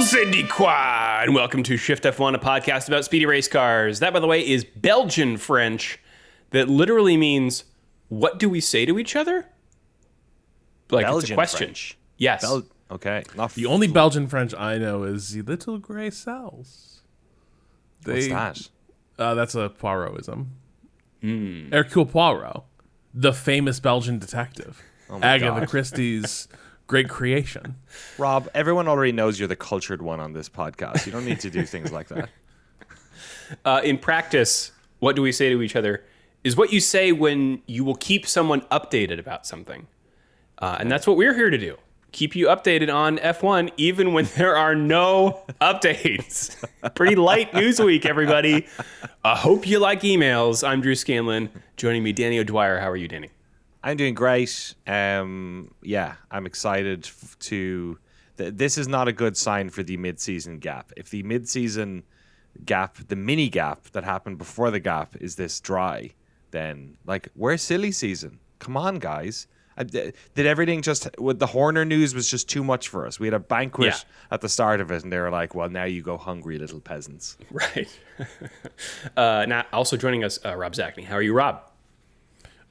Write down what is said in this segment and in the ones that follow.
Cindy Qua, and welcome to Shift+F1, a podcast about speedy race cars. That, by the way, is Belgian French that literally means, what do we say to each other? Like, Belgian it's a question. French. Yes. Okay. The only Belgian French I know is the little gray cells. What's that? That's a Poirotism. Hercule Poirot, the famous Belgian detective. Oh Agatha Christie's great creation. Rob, everyone already knows you're the cultured one on this podcast. You don't need to do things like that. In practice, what do we say to each other is what you say when you will keep someone updated about something. And that's what we're here to do. Keep you updated on F1 even when there are no updates. Pretty light news week, everybody. I hope you like emails. I'm Drew Scanlon. Joining me, Danny O'Dwyer. How are you, Danny? I'm doing great. I'm excited to... This is not a good sign for the mid-season gap. If the mid-season gap, the mini gap that happened before the gap is this dry, then, where's silly season? Come on, guys. Did everything just... The Horner news was just too much for us. We had a banquet at the start of it, and they were like, well, now you go hungry, little peasants. Right. Now, also joining us, Rob Zachney. How are you, Rob?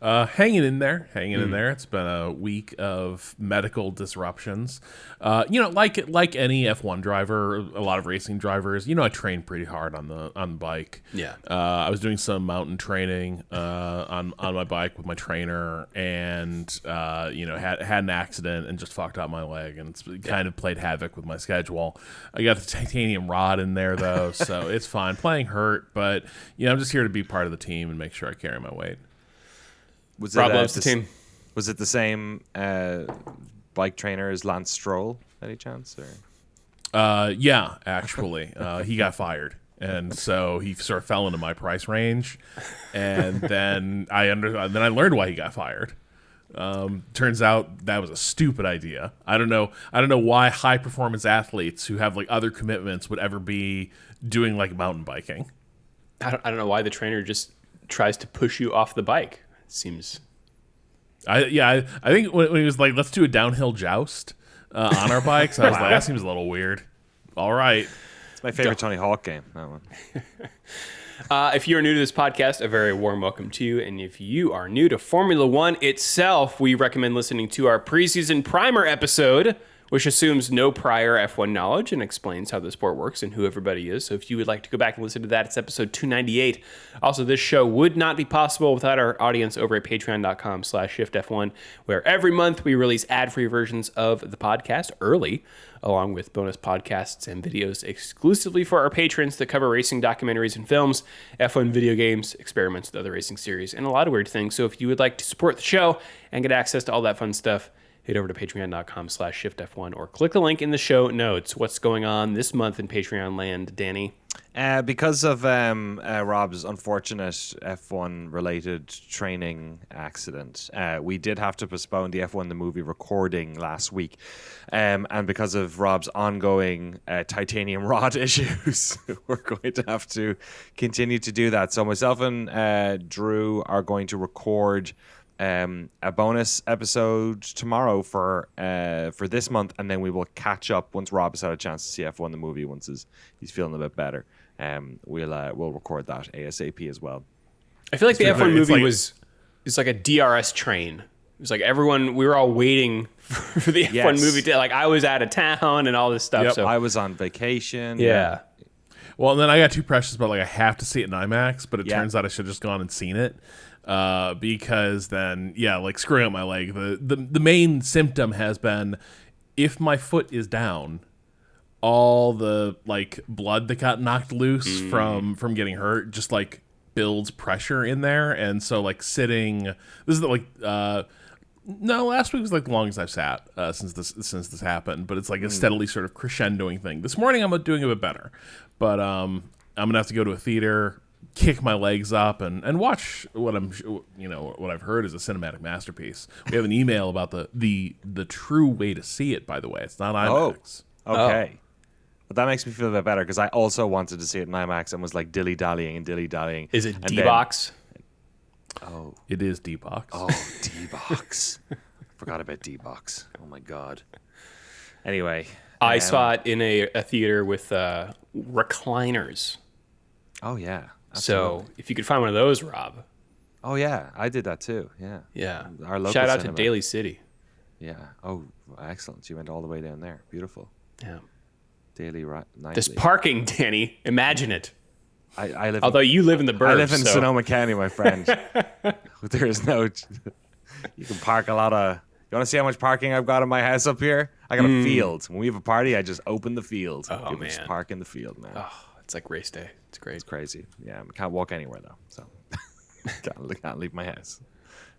Hanging in there. It's been a week of medical disruptions. Like any F1 driver, a lot of racing drivers, I train pretty hard on the bike. Yeah. I was doing some mountain training on my bike with my trainer, and had an accident and just fucked up my leg, and it's kind of played havoc with my schedule. I got the titanium rod in there though, so it's fine. Playing hurt, but I'm just here to be part of the team and make sure I carry my weight. Rob loves the team. Was it the same bike trainer as Lance Stroll, any chance? Or? Yeah, actually. He got fired. And so he sort of fell into my price range. And then I learned why he got fired. Turns out that was a stupid idea. I don't know why high performance athletes who have other commitments would ever be doing mountain biking. I don't know why the trainer just tries to push you off the bike. Seems. I think when he was like, let's do a downhill joust on our bikes, I was like, that seems a little weird. All right. It's my favorite Tony Hawk game, that one. If you're new to this podcast, a very warm welcome to you. And if you are new to Formula One itself, we recommend listening to our preseason primer episode, which assumes no prior F1 knowledge and explains how the sport works and who everybody is. So if you would like to go back and listen to that, it's episode 298. Also, this show would not be possible without our audience over at patreon.com/shiftf1, where every month we release ad-free versions of the podcast early, along with bonus podcasts and videos exclusively for our patrons that cover racing documentaries and films, F1 video games, experiments with other racing series, and a lot of weird things. So if you would like to support the show and get access to all that fun stuff, head over to patreon.com/shiftf1 or click the link in the show notes. What's going on this month in Patreon land, Danny? Because of Rob's unfortunate F1 related training accident, we did have to postpone the F1 the movie recording last week. And because of Rob's ongoing titanium rod issues, we're going to have to continue to do that. So myself and Drew are going to record a bonus episode tomorrow for this month, and then we will catch up once Rob has had a chance to see F1 the movie. Once he's feeling a bit better, we'll record that ASAP as well. I feel like the F1 movie it's like a DRS train. It was like everyone, we were all waiting for the F1 movie to, I was out of town and all this stuff. Yep, so I was on vacation. Yeah. Well, and then I got too precious about I have to see it in IMAX, but it turns out I should have just gone and seen it. Because then, screwing up my leg. The main symptom has been, if my foot is down, all the blood that got knocked loose from getting hurt just builds pressure in there, and so sitting. This is no, last week was the longest I've sat since this happened, but it's a steadily sort of crescendoing thing. This morning I'm doing a bit better, but I'm gonna have to go to a theater, kick my legs up and watch what I've heard is a cinematic masterpiece. We have an email about the true way to see it, by the way. It's not IMAX. Oh, okay. But that makes me feel a bit better because I also wanted to see it in IMAX and was dilly-dallying. Is it D-Box? Oh. It is D-Box. Oh, D-Box. Forgot about D-Box. Oh, my God. Anyway, I saw it in a theater with recliners. Oh yeah. So if you could find one of those, Rob. Oh yeah, I did that too. Yeah. Yeah. Our local Shout out cinema. to Daly City. Yeah. Oh, excellent. You went all the way down there. Beautiful. Yeah. Daily nightly. This parking, Danny. Imagine it. I live. Although you live in the burbs. I live in so. Sonoma County, my friend. There is no. You can park a lot of. You want to see how much parking I've got in my house up here? I got a field. When we have a party, I just open the field. Oh, People just man. park in the field, man. Oh, it's like race day. It's great. It's crazy. Yeah, I can't walk anywhere though, so can't leave my house.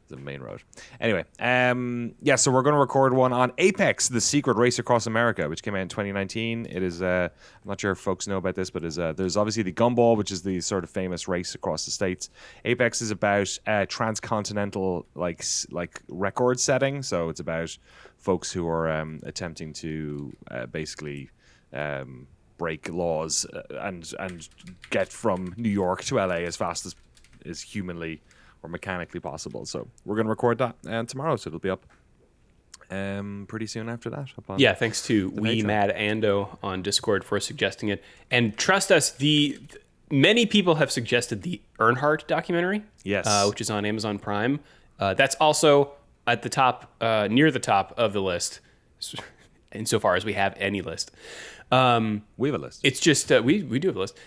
It's a main road. Anyway, yeah, so we're going to record one on Apex, the secret race across America, which came out in 2019. It is, I'm not sure if folks know about this, but there's obviously the Gumball, which is the sort of famous race across the states. Apex is about transcontinental like record setting, so it's about folks who are attempting to basically break laws and get from New York to LA as fast as humanly or mechanically possible. So we're going to record that tomorrow, so it'll be up pretty soon after that. Yeah, thanks to We Mad Ando on Discord for suggesting it. And trust us, many people have suggested the Earnhardt documentary, yes, which is on Amazon Prime. That's also at the top, near the top of the list, insofar as we have any list. We have a list. It's just we do have a list.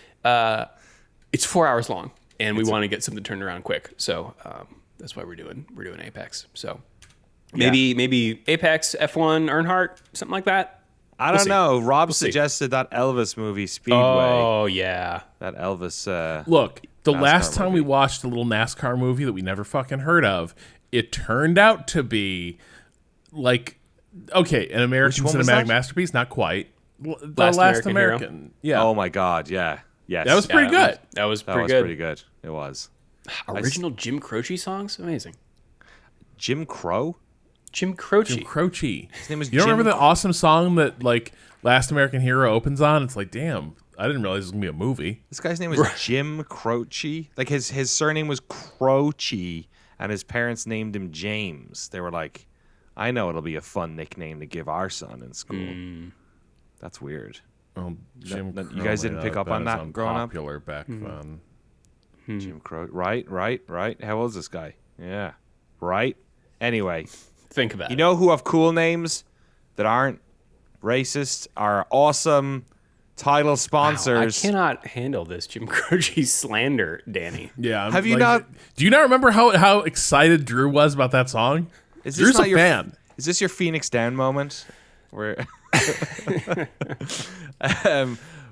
It's 4 hours long, and we want to get something turned around quick. So that's why we're doing Apex. So maybe Apex, F1, Earnhardt, something like that. I don't know. Rob suggested that Elvis movie, Speedway. Oh yeah, that Elvis. Look, the NASCAR last time movie. we watched a little NASCAR movie that we never fucking heard of, it turned out to be like, okay, an American one was cinematic that? masterpiece. Not quite. The Last Last American American. Yeah. Oh my God! Yeah. Yes. That was pretty good. That was That pretty was good. pretty good. It was. Original Jim Croce songs, amazing. Jim Crow. Jim Croce. Jim Croce. His name was. You don't Jim remember the awesome song that like Last American Hero opens on? It's like, damn, I didn't realize it was gonna be a movie. This guy's name was Jim Croce. Like his surname was Croce, and his parents named him James. They were like, I know it'll be a fun nickname to give our son in school. That's weird. Oh, Jim you Crow guys didn't might pick not up on have that been growing up? Popular back then. Jim Crow. Right. How old is this guy? Yeah. Right. Anyway, Think about you it. know who have cool names that aren't racist? Are awesome title sponsors. I cannot handle this Jim Croce slander, Danny. Yeah. Have you not- Do you not remember how excited Drew was about that song? Is this Drew's not a your fan. Is this your Phoenix Down moment? Where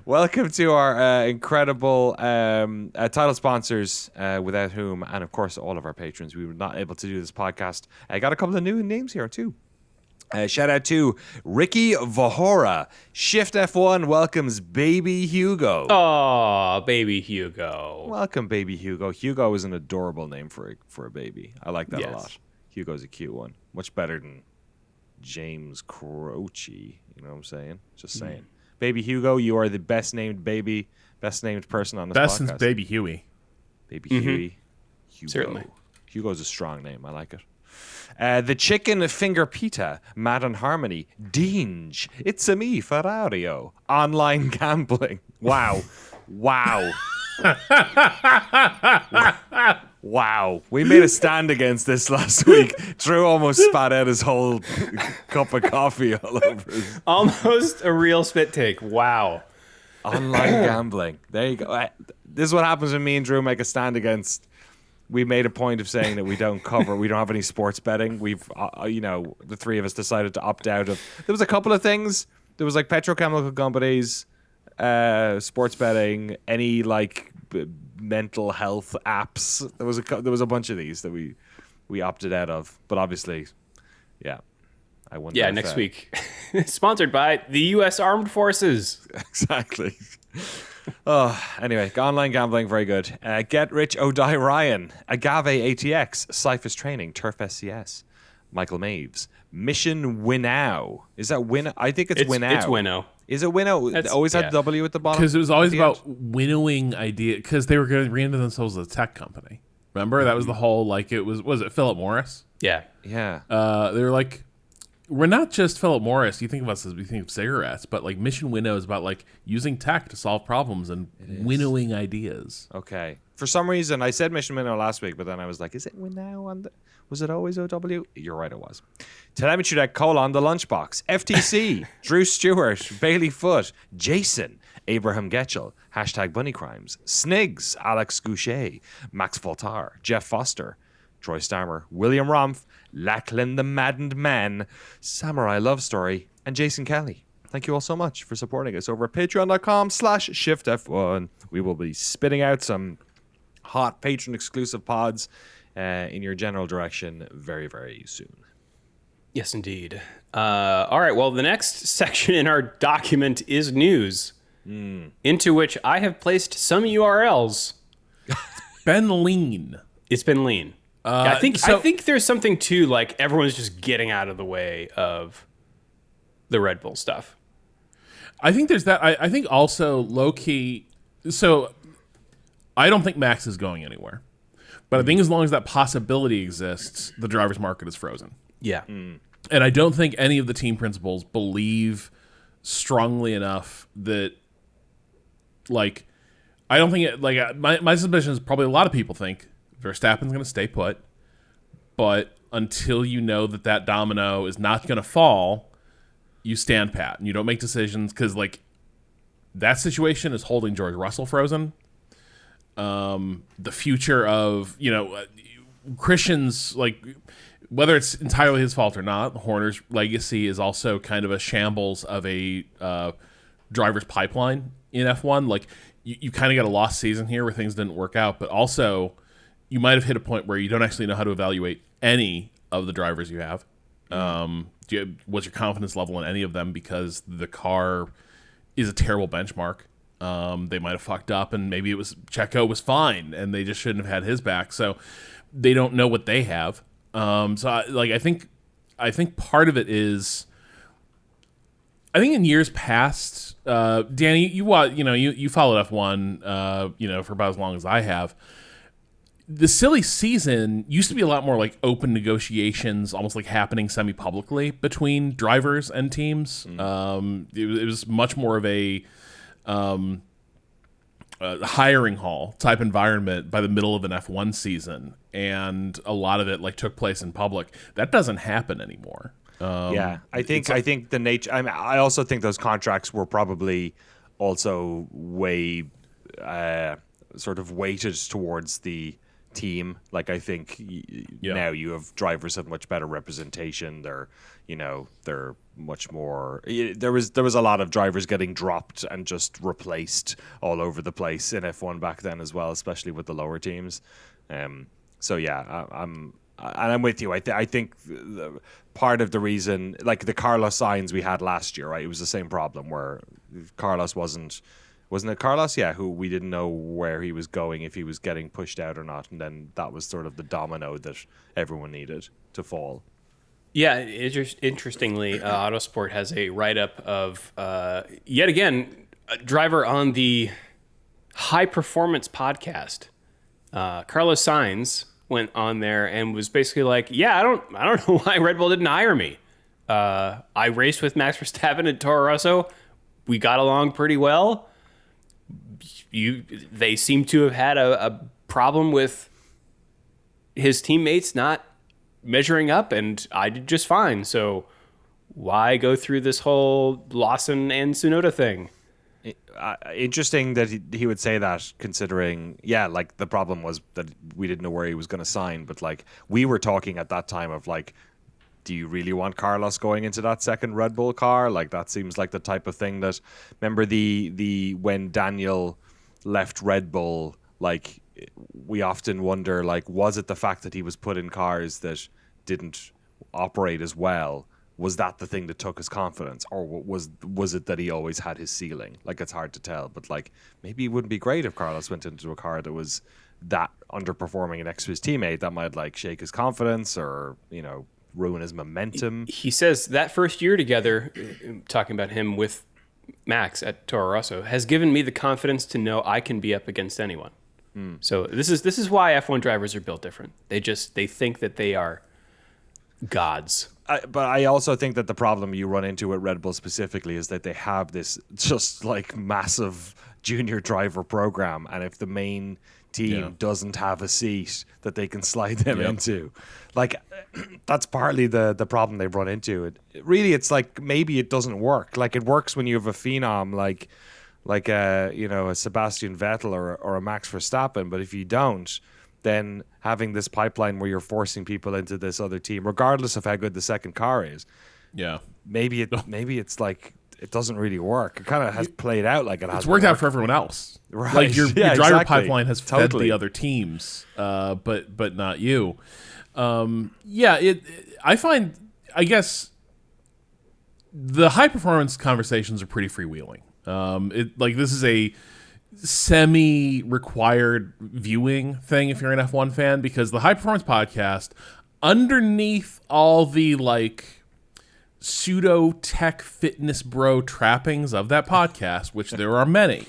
welcome to our incredible title sponsors, without whom, and of course all of our patrons, we were not able to do this podcast. I got a couple of new names here too. Shout out to Ricky Vahora. Shift+F1 welcomes Baby Hugo. Oh, baby Hugo. Welcome, Baby Hugo. Hugo is an adorable name for a baby. I like that a Yes. lot. Hugo's a cute one. Much better than James Croce. You know what I'm saying? Just saying. Baby Hugo, you are the best named baby, best named person on this Best podcast. since Baby Huey. Baby Huey. Hugo. Certainly. Hugo's a strong name. I like it. The Chicken Finger Pita, Mad and Harmony, Dinge, It's a Me, Ferrario, Online Gambling. Wow. Wow. Wow. We made a stand against this last week. Drew almost spat out his whole cup of coffee all over his Almost a real spit take. Wow. online gambling. There you go. This is what happens when me and Drew make a stand against. We made a point of saying that we don't have any sports betting. We've, the three of us decided to opt out of. There was a couple of things. There was like petrochemical companies, sports betting, any like mental health apps. There was a bunch of these that we opted out of. But obviously, yeah, I wonder. Yeah, next week. Sponsored by the U.S. Armed Forces. Exactly. Oh, anyway, online gambling, very good. Get Rich or Die Ryan, Agave ATX, Cyphers Training, Turf SCS, Michael Maves, Mission Winnow. Is that Win? I think it's Winnow. It's Winnow. Is it Winnow? It always had W at the bottom. Because it was always at the about end? winnowing idea. Because they were going to reinvent themselves as a tech company. Remember? That was the whole, like, was it Philip Morris? Yeah. Yeah. They were like, we're not just Philip Morris. You think of us as we think of cigarettes, but like Mission Winnow is about like using tech to solve problems and winnowing ideas. Okay. For some reason, I said Mission Winnow last week, but then I was like, is it Winnow? Was it always OW? You're right, it was. Telemetry Deck, the Lunchbox, FTC, Drew Stewart, Bailey Foote, Jason, Abraham Getchell, #Bunny Crimes, Snigs, Alex Goucher, Max Voltar, Jeff Foster, Troy Stammer, William Rumpf, Lachlan the Maddened Man, Samurai Love Story, and Jason Kelly. Thank you all so much for supporting us over at patreon.com/ShiftF1. We will be spitting out some hot patron exclusive pods in your general direction very, very soon. Yes, indeed. All right. Well, the next section in our document is news, into which I have placed some URLs. Been lean. It's been lean. I think there's something too, like everyone's just getting out of the way of the Red Bull stuff. I think there's that. I think also low key. So I don't think Max is going anywhere, but I think as long as that possibility exists, the driver's market is frozen. Yeah. And I don't think any of the team principals believe strongly enough that, like, I don't think it, like, my suspicion is probably a lot of people think Verstappen's going to stay put, but until you know that domino is not going to fall, you stand pat and you don't make decisions because, like, that situation is holding George Russell frozen. The future of, Christian's, like, whether it's entirely his fault or not, Horner's legacy is also kind of a shambles of a driver's pipeline in F1. Like, you kind of got a lost season here where things didn't work out, but also you might have hit a point where you don't actually know how to evaluate any of the drivers you have. What's your confidence level in any of them? Because the car is a terrible benchmark. They might have fucked up, and maybe it was Checo was fine, and they just shouldn't have had his back. So they don't know what they have. I think part of it is, I think in years past, Danny, you followed F1, for about as long as I have. The silly season used to be a lot more like open negotiations, almost like happening semi-publicly between drivers and teams. It was much more of a hiring hall type environment by the middle of an F1 season, and a lot of it like took place in public. That doesn't happen anymore. I think the nature. I mean, I also think those contracts were probably also way sort of weighted towards the team. Like, I think now you have drivers have much better representation. They're much more. There was a lot of drivers getting dropped and just replaced all over the place in F1 back then as well, especially with the lower teams. I'm with you. I think part of the reason, like the Carlos Sainz we had last year, right? It was the same problem where Carlos wasn't it Carlos? Yeah, who we didn't know where he was going, if he was getting pushed out or not, and then that was sort of the domino that everyone needed to fall. Yeah, interestingly, Autosport has a write-up of, yet again, a driver on the High Performance podcast. Carlos Sainz went on there and was basically like, yeah, I don't know why Red Bull didn't hire me. I raced with Max Verstappen and Toro Rosso. We got along pretty well. They seem to have had a problem with his teammates not measuring up, and I did just fine. So why go through this whole Lawson and Tsunoda thing? Interesting that he would say that, considering, like the problem was that we didn't know where he was going to sign. But like we were talking at that time of like, do you really want Carlos going into that second Red Bull car? Like that seems like the type of thing that, remember the when Daniel left Red Bull, like we often wonder, like, was it the fact that he was put in cars that didn't operate as well? Was that the thing that took his confidence, or was it that he always had his ceiling? Like, it's hard to tell, but like maybe it wouldn't be great if Carlos went into a car that was that underperforming next to his teammate. That might like shake his confidence or ruin his momentum. He says that first year together, talking about him with Max at Toro Rosso, has given me the confidence to know I can be up against anyone. So this is why F1 drivers are built different. They think that they are gods. I also think that the problem you run into at Red Bull specifically is that they have this just like massive junior driver program, and if the main team doesn't have a seat that they can slide them into, like that's partly the problem they've run into. Really, it's like maybe it doesn't work. Like it works when you have a phenom like a Sebastian Vettel or a Max Verstappen, but if you don't, then having this pipeline where you're forcing people into this other team, regardless of how good the second car is, maybe it's like it doesn't really work. It kind of has played out like it has. It's worked out for everyone else. Right. Like your driver exactly. pipeline has fed the other teams, but not you. I find, I guess, the high performance conversations are pretty freewheeling. This is a semi-required viewing thing if you're an F1 fan, because the high performance podcast, underneath all the like pseudo tech fitness bro trappings of that podcast, which there are many,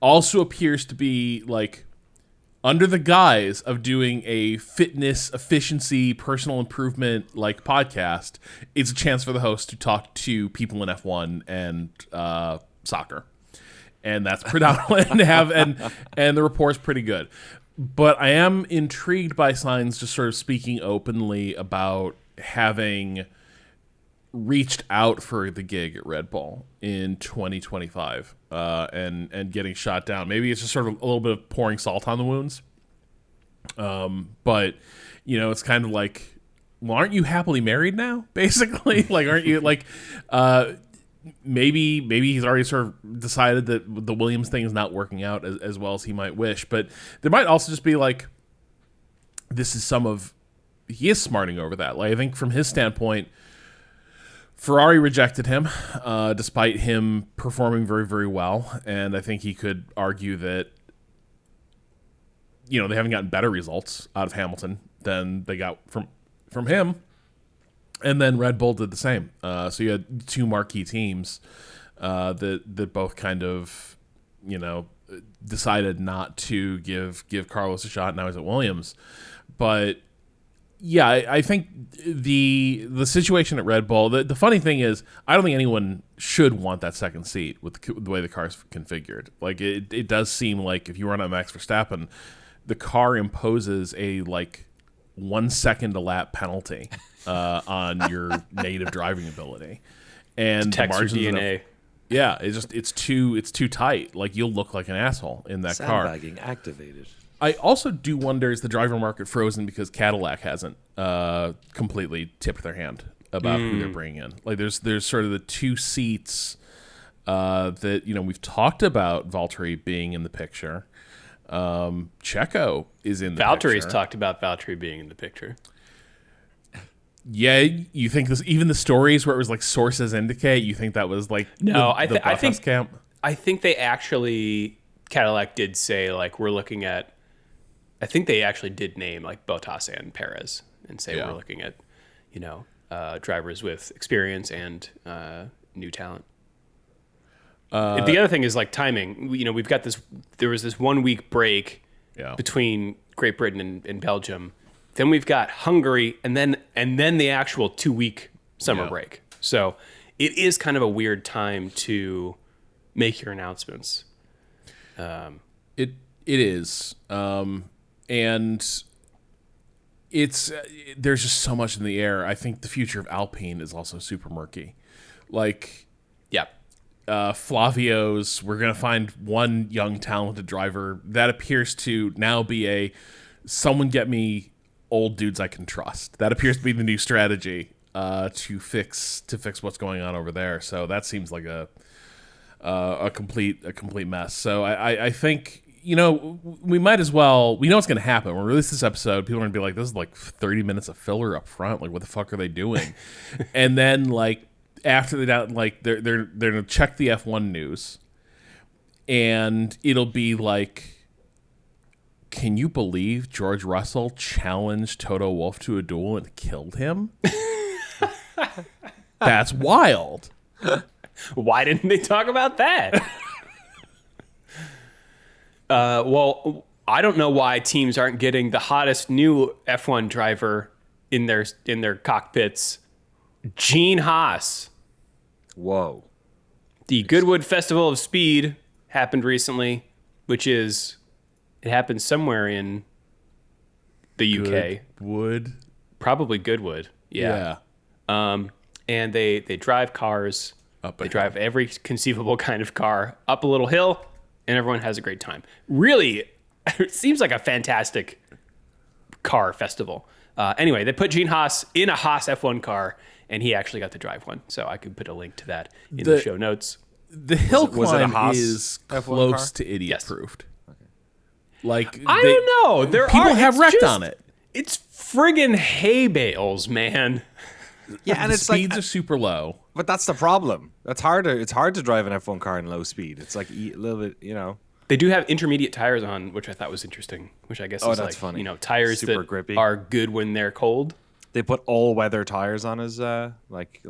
also appears to be like under the guise of doing a fitness, efficiency, personal improvement like podcast. It's a chance for the host to talk to people in F1 and soccer. And that's predominant and the report's pretty good. But I am intrigued by Sainz just sort of speaking openly about having reached out for the gig at Red Bull in 2025 and getting shot down. Maybe it's just sort of a little bit of pouring salt on the wounds. But it's kind of like, well, aren't you happily married now? Basically, like, aren't you like, maybe he's already sort of decided that the Williams thing is not working out as well as he might wish. But there might also just be like, he is smarting over that. Like, I think from his standpoint, Ferrari rejected him, despite him performing very, very well. And I think he could argue that, they haven't gotten better results out of Hamilton than they got from him. And then Red Bull did the same. So you had two marquee teams that both kind of, decided not to give Carlos a shot. Now he's at Williams. But yeah, I think the situation at Red Bull, the funny thing is, I don't think anyone should want that second seat with the way the car's configured. Like it does seem like if you run on Max Verstappen, the car imposes a 1 second a lap penalty on your native driving ability, and the margins of DNA. It's too tight. Like you'll look like an asshole in that car. Sandbagging activated. I also do wonder, is the driver market frozen because Cadillac hasn't completely tipped their hand about who they're bringing in? Like there's sort of the two seats that we've talked about Valtteri being in the picture. Checo is in the picture. Valtteri's talked about Valtteri being in the picture. Yeah, you think even the stories where it was like sources indicate, you think that was like no? I think camp? I think they actually, Cadillac did say like we're looking at. I think they actually did name like Bottas and Perez and say we're looking at drivers with experience and new talent. The other thing is like timing. We've got this. There was this 1 week break between Great Britain and Belgium. Then we've got Hungary, and then the actual 2 week summer break. So it is kind of a weird time to make your announcements. It is, and it's there's just so much in the air. I think the future of Alpine is also super murky. Like, Flavio's, we're going to find one young talented driver that appears to now be someone get me old dudes I can trust. That appears to be the new strategy to fix what's going on over there. So that seems like a complete mess. So I think we might as well. We know what's going to happen. When we release this episode, people are going to be like, "This is like 30 minutes of filler up front. Like, what the fuck are they doing?" And then like. After that, like they're gonna check the F1 news, and it'll be like, can you believe George Russell challenged Toto Wolff to a duel and killed him? That's wild. Why didn't they talk about that? Well, I don't know why teams aren't getting the hottest new F1 driver in their cockpits. Gene Haas. Whoa. The Goodwood Festival of Speed happened recently, it happened somewhere in the UK. Goodwood? Probably Goodwood. Yeah. And they drive cars. They drive every conceivable kind of car up a little hill, and everyone has a great time. Really, it seems like a fantastic car festival. Anyway, they put Gene Haas in a Haas F1 car, and he actually got to drive one. So I could put a link to that in the show notes. The hill Was it a climb Haas is F1 close car? to idiot-proofed. Yes. Like I don't know. People have wrecked on it. It's friggin' hay bales, man. Yeah, and The it's speeds like, are super low. but that's the problem. It's hard to drive an F1 car in low speed. It's like a little bit, They do have intermediate tires on, which I thought was interesting. Which I guess is that's funny. Tires Super that grippy. are good when they're cold. They put all weather tires on his like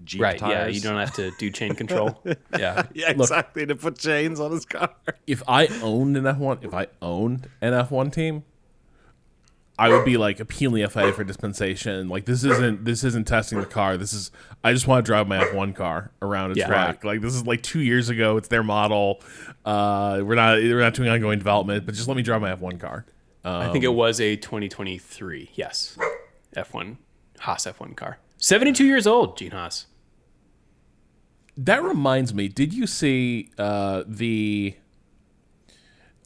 Jeep Right? tires. Yeah, you don't have to do chain control. Yeah. Yeah, exactly. To put chains on his car. If I owned an F1 team, I would be like appealing FIA for dispensation. Like this isn't testing the car. I just want to drive my F1 car around a track. Like this is like 2 years ago. It's their model. We're not doing ongoing development, but just let me drive my F1 car. I think it was a 2023. Yes, F1 Haas F1 car. 72 years old, Gene Haas. That reminds me. Did you see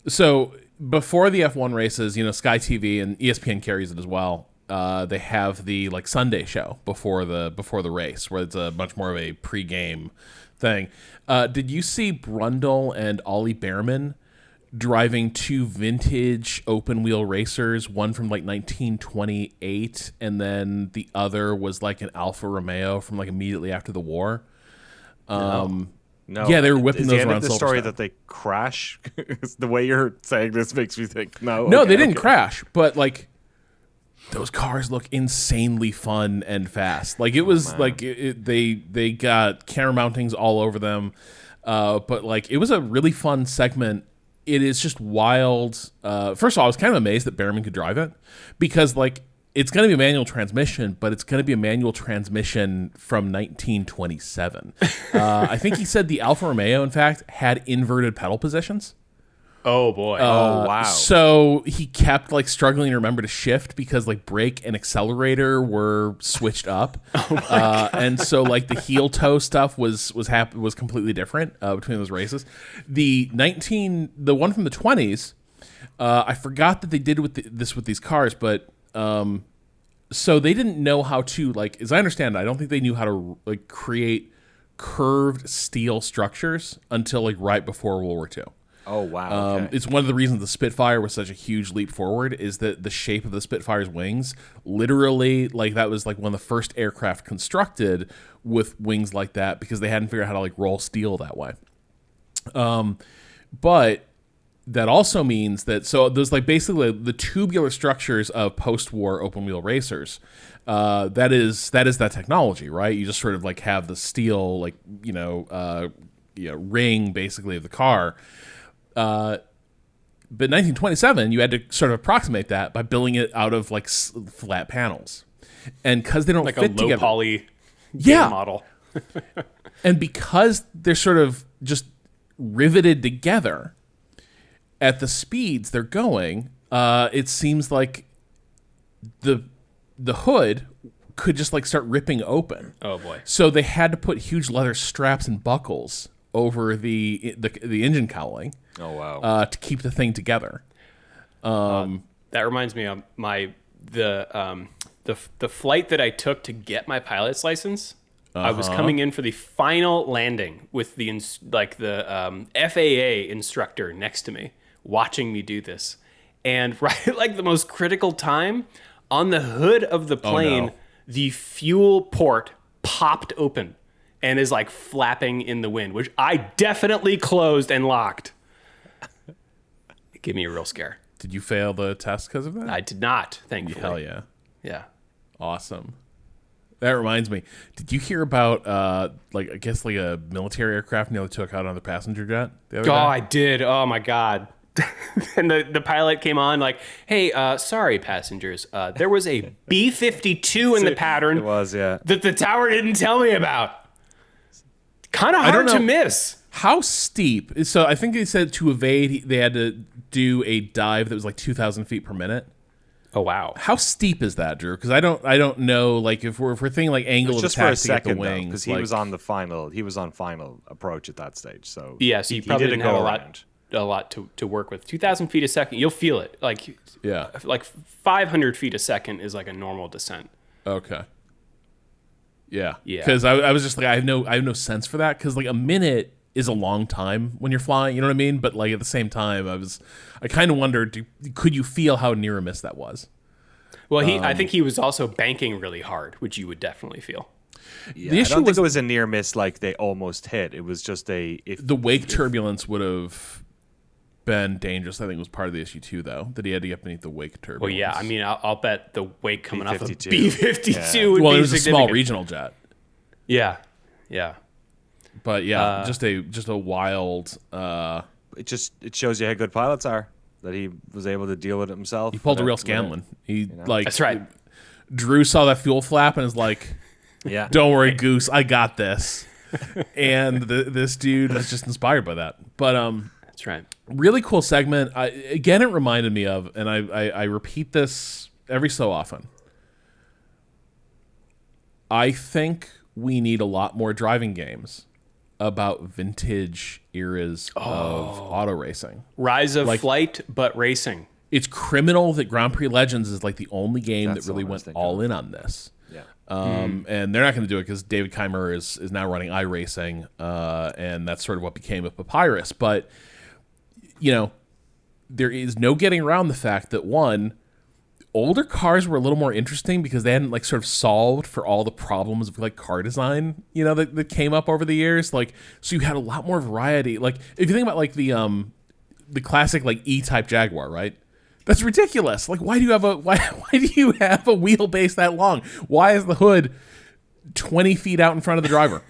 So before the F1 races, Sky TV and ESPN carries it as well. They have the like Sunday show before the race, where it's a much more of a pre-game thing. Did you see Brundle and Ollie Behrman driving two vintage open wheel racers? One from like 1928, and then the other was like an Alfa Romeo from like immediately after the war. No. Yeah, they were whipping Is those the end around of the story Silverstone. that they crash? The way you're saying this makes me think No, okay, they didn't okay. crash, but like those cars look insanely fun and fast. Like it was they got camera mountings all over them, but like it was a really fun segment. It is just wild. First of all, I was kind of amazed that Behrman could drive it, because like it's going to be a manual transmission, but it's going to be a manual transmission from 1927. I think he said the Alfa Romeo, in fact, had inverted pedal positions. Oh boy. Oh wow. So he kept like struggling to remember to shift because like brake and accelerator were switched up. And so like the heel toe stuff was completely different between those races. The one from the 20s, I forgot that they did this with these cars, but so they didn't know how to, like, as I understand it, I don't think they knew how to like create curved steel structures until like right before World War II. Oh wow. Okay. It's one of the reasons the Spitfire was such a huge leap forward, is that the shape of the Spitfire's wings, literally, like that was like one of the first aircraft constructed with wings like that, because they hadn't figured out how to like roll steel that way. But that also means that, so there's like basically the tubular structures of post-war open wheel racers. That is that technology, right? You just sort of like have the steel, like ring basically of the car. But in 1927, you had to sort of approximate that by building it out of like flat panels, and because they don't like fit a low together, poly model. and because they're sort of just riveted together at the speeds they're going, it seems like the hood could just like start ripping open. Oh boy. So they had to put huge leather straps and buckles over the engine cowling. Oh wow. To keep the thing together. That reminds me of the flight that I took to get my pilot's license. I was coming in for the final landing with the FAA instructor next to me, watching me do this, and right at like the most critical time, on the hood of the plane, the fuel port popped open and is like flapping in the wind, which I definitely closed and locked. It gave me a real scare. Did you fail the test because of that? I did not, thankfully. Hell yeah. Yeah. Awesome. That reminds me. Did you hear about a military aircraft nearly took out another passenger jet the other day? I did. Oh my God. And the pilot came on like, hey, sorry, passengers. There was a B-52 in the pattern. It was, yeah. That the tower didn't tell me about. Kind of hard to miss. How steep? So I think they said to evade, they had to do a dive that was like 2,000 feet per minute. Oh wow! How steep is that, Drew? Because I don't know. Like if we're thinking like angle of Just attack for a to get the second, wings, because he was on the final. He was on final approach at that stage. So yeah, so you probably did didn't have a lot to work with. 2,000 feet a second, you'll feel it. Like 500 feet a second is like a normal descent. Okay. Yeah. Yeah. Because I was just like I have no sense for that because like a minute is a long time when you're flying. You know what I mean? But like at the same time, I kind of wondered, could you feel how near a miss that was? Well, I think he was also banking really hard, which you would definitely feel. Yeah, I don't think it was a near miss like they almost hit. It was just the wake turbulence would have been dangerous. I think it was part of the issue too, though, that he had to get beneath the wake turbulence. Well, yeah, I mean, I'll bet the wake coming off of B-52. B-52 would well, be it was a small significant. regional jet. Yeah. But yeah, just a wild. it shows you how good pilots are. That he was able to deal with it himself. He pulled a real Scanlon. That's right. Drew saw that fuel flap and is like, Yeah. "Don't worry, Goose, I got this." And this dude was just inspired by that. But That's right. really cool segment. Again, it reminded me of, and I repeat this every so often. I think we need a lot more driving games about vintage eras of auto racing. Rise of flight, but racing. It's criminal that Grand Prix Legends is like the only game that really went all in on this. Yeah. And they're not going to do it because David Keimer is now running iRacing, and that's sort of what became of Papyrus. But, you know, there is no getting around the fact that, one, older cars were a little more interesting because they hadn't like sort of solved for all the problems of like car design, you know, that came up over the years. Like, so you had a lot more variety. Like, if you think about like the classic like E-type Jaguar, right? That's ridiculous. Like, why do you have a wheelbase that long? Why is the hood 20 feet out in front of the driver?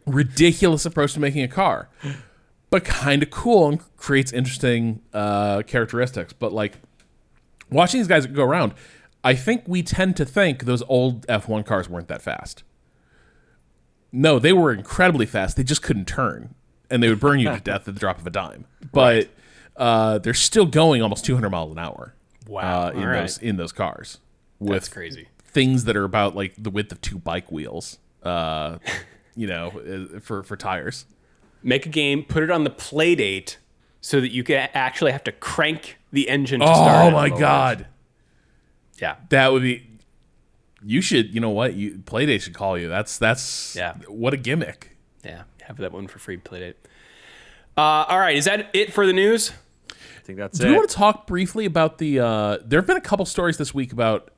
Ridiculous approach to making a car, but kind of cool and creates interesting characteristics. But like, watching these guys go around, I think we tend to think those old F1 cars weren't that fast. No, they were incredibly fast. They just couldn't turn, and they would burn you to death at the drop of a dime. But they're still going almost 200 miles an hour. Wow! In those cars, that's crazy. Things that are about like the width of 2 bike wheels. You know, for tires. Make a game, put it on the play date, so that you can actually have to crank the engine to start. Oh my god! Yeah, that would be. You should. You know what? Playdate should call you. That's What a gimmick. Yeah, have that one for free. Playdate. All right, is that it for the news? I think that's Do you want to talk briefly about the? There have been a couple stories this week about.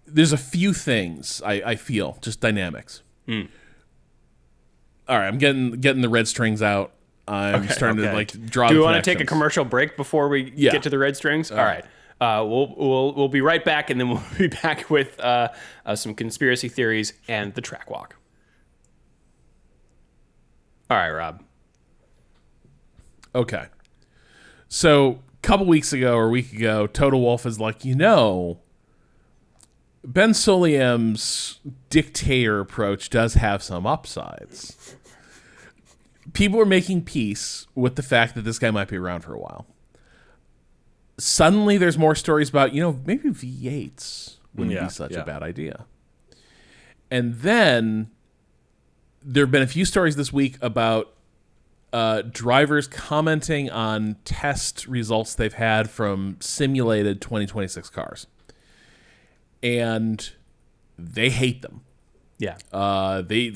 There's a few things I feel just dynamics. All right, I'm getting the red strings out. I'm starting to like draw. Do we want to take a commercial break before we get to the red strings? All right. We'll be right back, and then we'll be back with some conspiracy theories and the track walk. All right, Rob. Okay. So a couple weeks ago or a week ago, Total Wolf is like, Ben Soliem's dictator approach does have some upsides. People are making peace with the fact that this guy might be around for a while. Suddenly there's more stories about, maybe V8s wouldn't be such a bad idea. And then there have been a few stories this week about drivers commenting on test results they've had from simulated 2026 cars. And they hate them. Yeah. They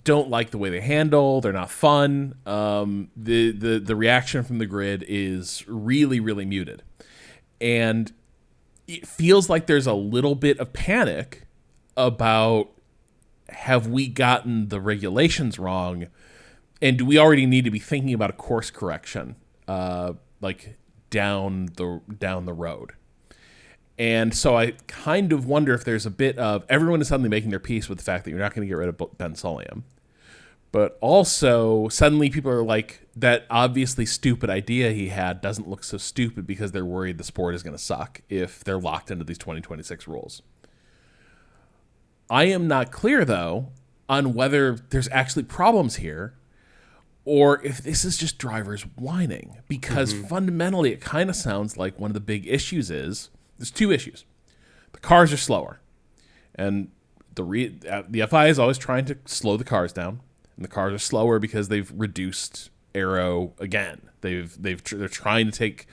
don't like the way they handle. They're not fun. The reaction from the grid is really, really muted. And it feels like there's a little bit of panic about, have we gotten the regulations wrong? And do we already need to be thinking about a course correction, down the road? And so I kind of wonder if there's a bit of, everyone is suddenly making their peace with the fact that you're not going to get rid of Ben Soliem. But also, suddenly people are like, that obviously stupid idea he had doesn't look so stupid because they're worried the sport is going to suck if they're locked into these 2026 rules. I am not clear, though, on whether there's actually problems here or if this is just drivers whining. Because fundamentally, it kind of sounds like one of the big issues is, there's two issues. The cars are slower. And the FIA is always trying to slow the cars down. And the cars are slower because they've reduced aero again. They're trying to take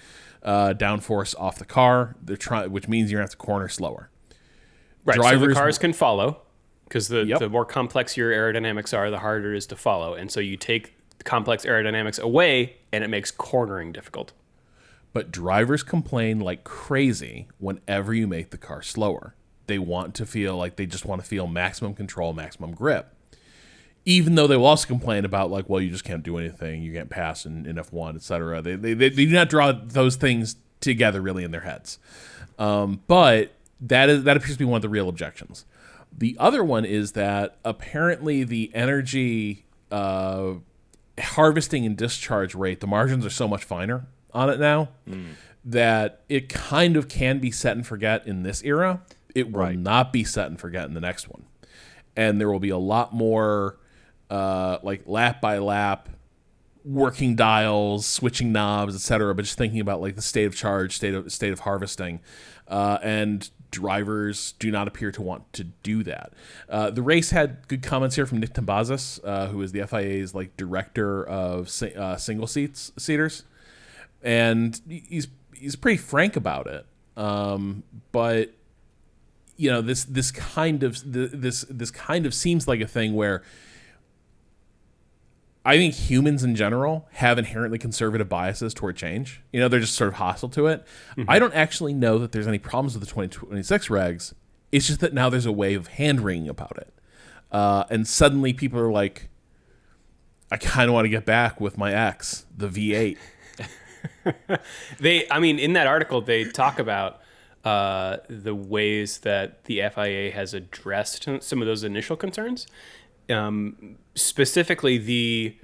downforce off the car. Which means you're gonna have to corner slower. Right. So the cars can follow because the more complex your aerodynamics are, the harder it is to follow. And so you take the complex aerodynamics away, and it makes cornering difficult. But drivers complain like crazy whenever you make the car slower. They want to feel like they just want to feel maximum control, maximum grip. Even though they will also complain about, like, well, you just can't do anything, you can't pass in F1, etc. They do not draw those things together really in their heads. But that appears to be one of the real objections. The other one is that apparently the energy harvesting and discharge rate, the margins are so much finer on it now that it kind of can be set and forget in this era. It will not be set and forget in the next one. And there will be a lot more like lap by lap working dials, switching knobs, etc. But just thinking about like the state of charge, state of harvesting, and drivers do not appear to want to do that. The race had good comments here from Nick Tambazis, who is the FIA's like director of single seaters, and he's pretty frank about it. But you know, this kind of seems like a thing where I think humans in general have inherently conservative biases toward change. You know, they're just sort of hostile to it. I don't actually know that there's any problems with the 2026 regs. It's just that now there's a way of hand-wringing about it. And suddenly people are like, I kind of want to get back with my ex, the V8. In that article, they talk about the ways that the FIA has addressed some of those initial concerns. Specifically,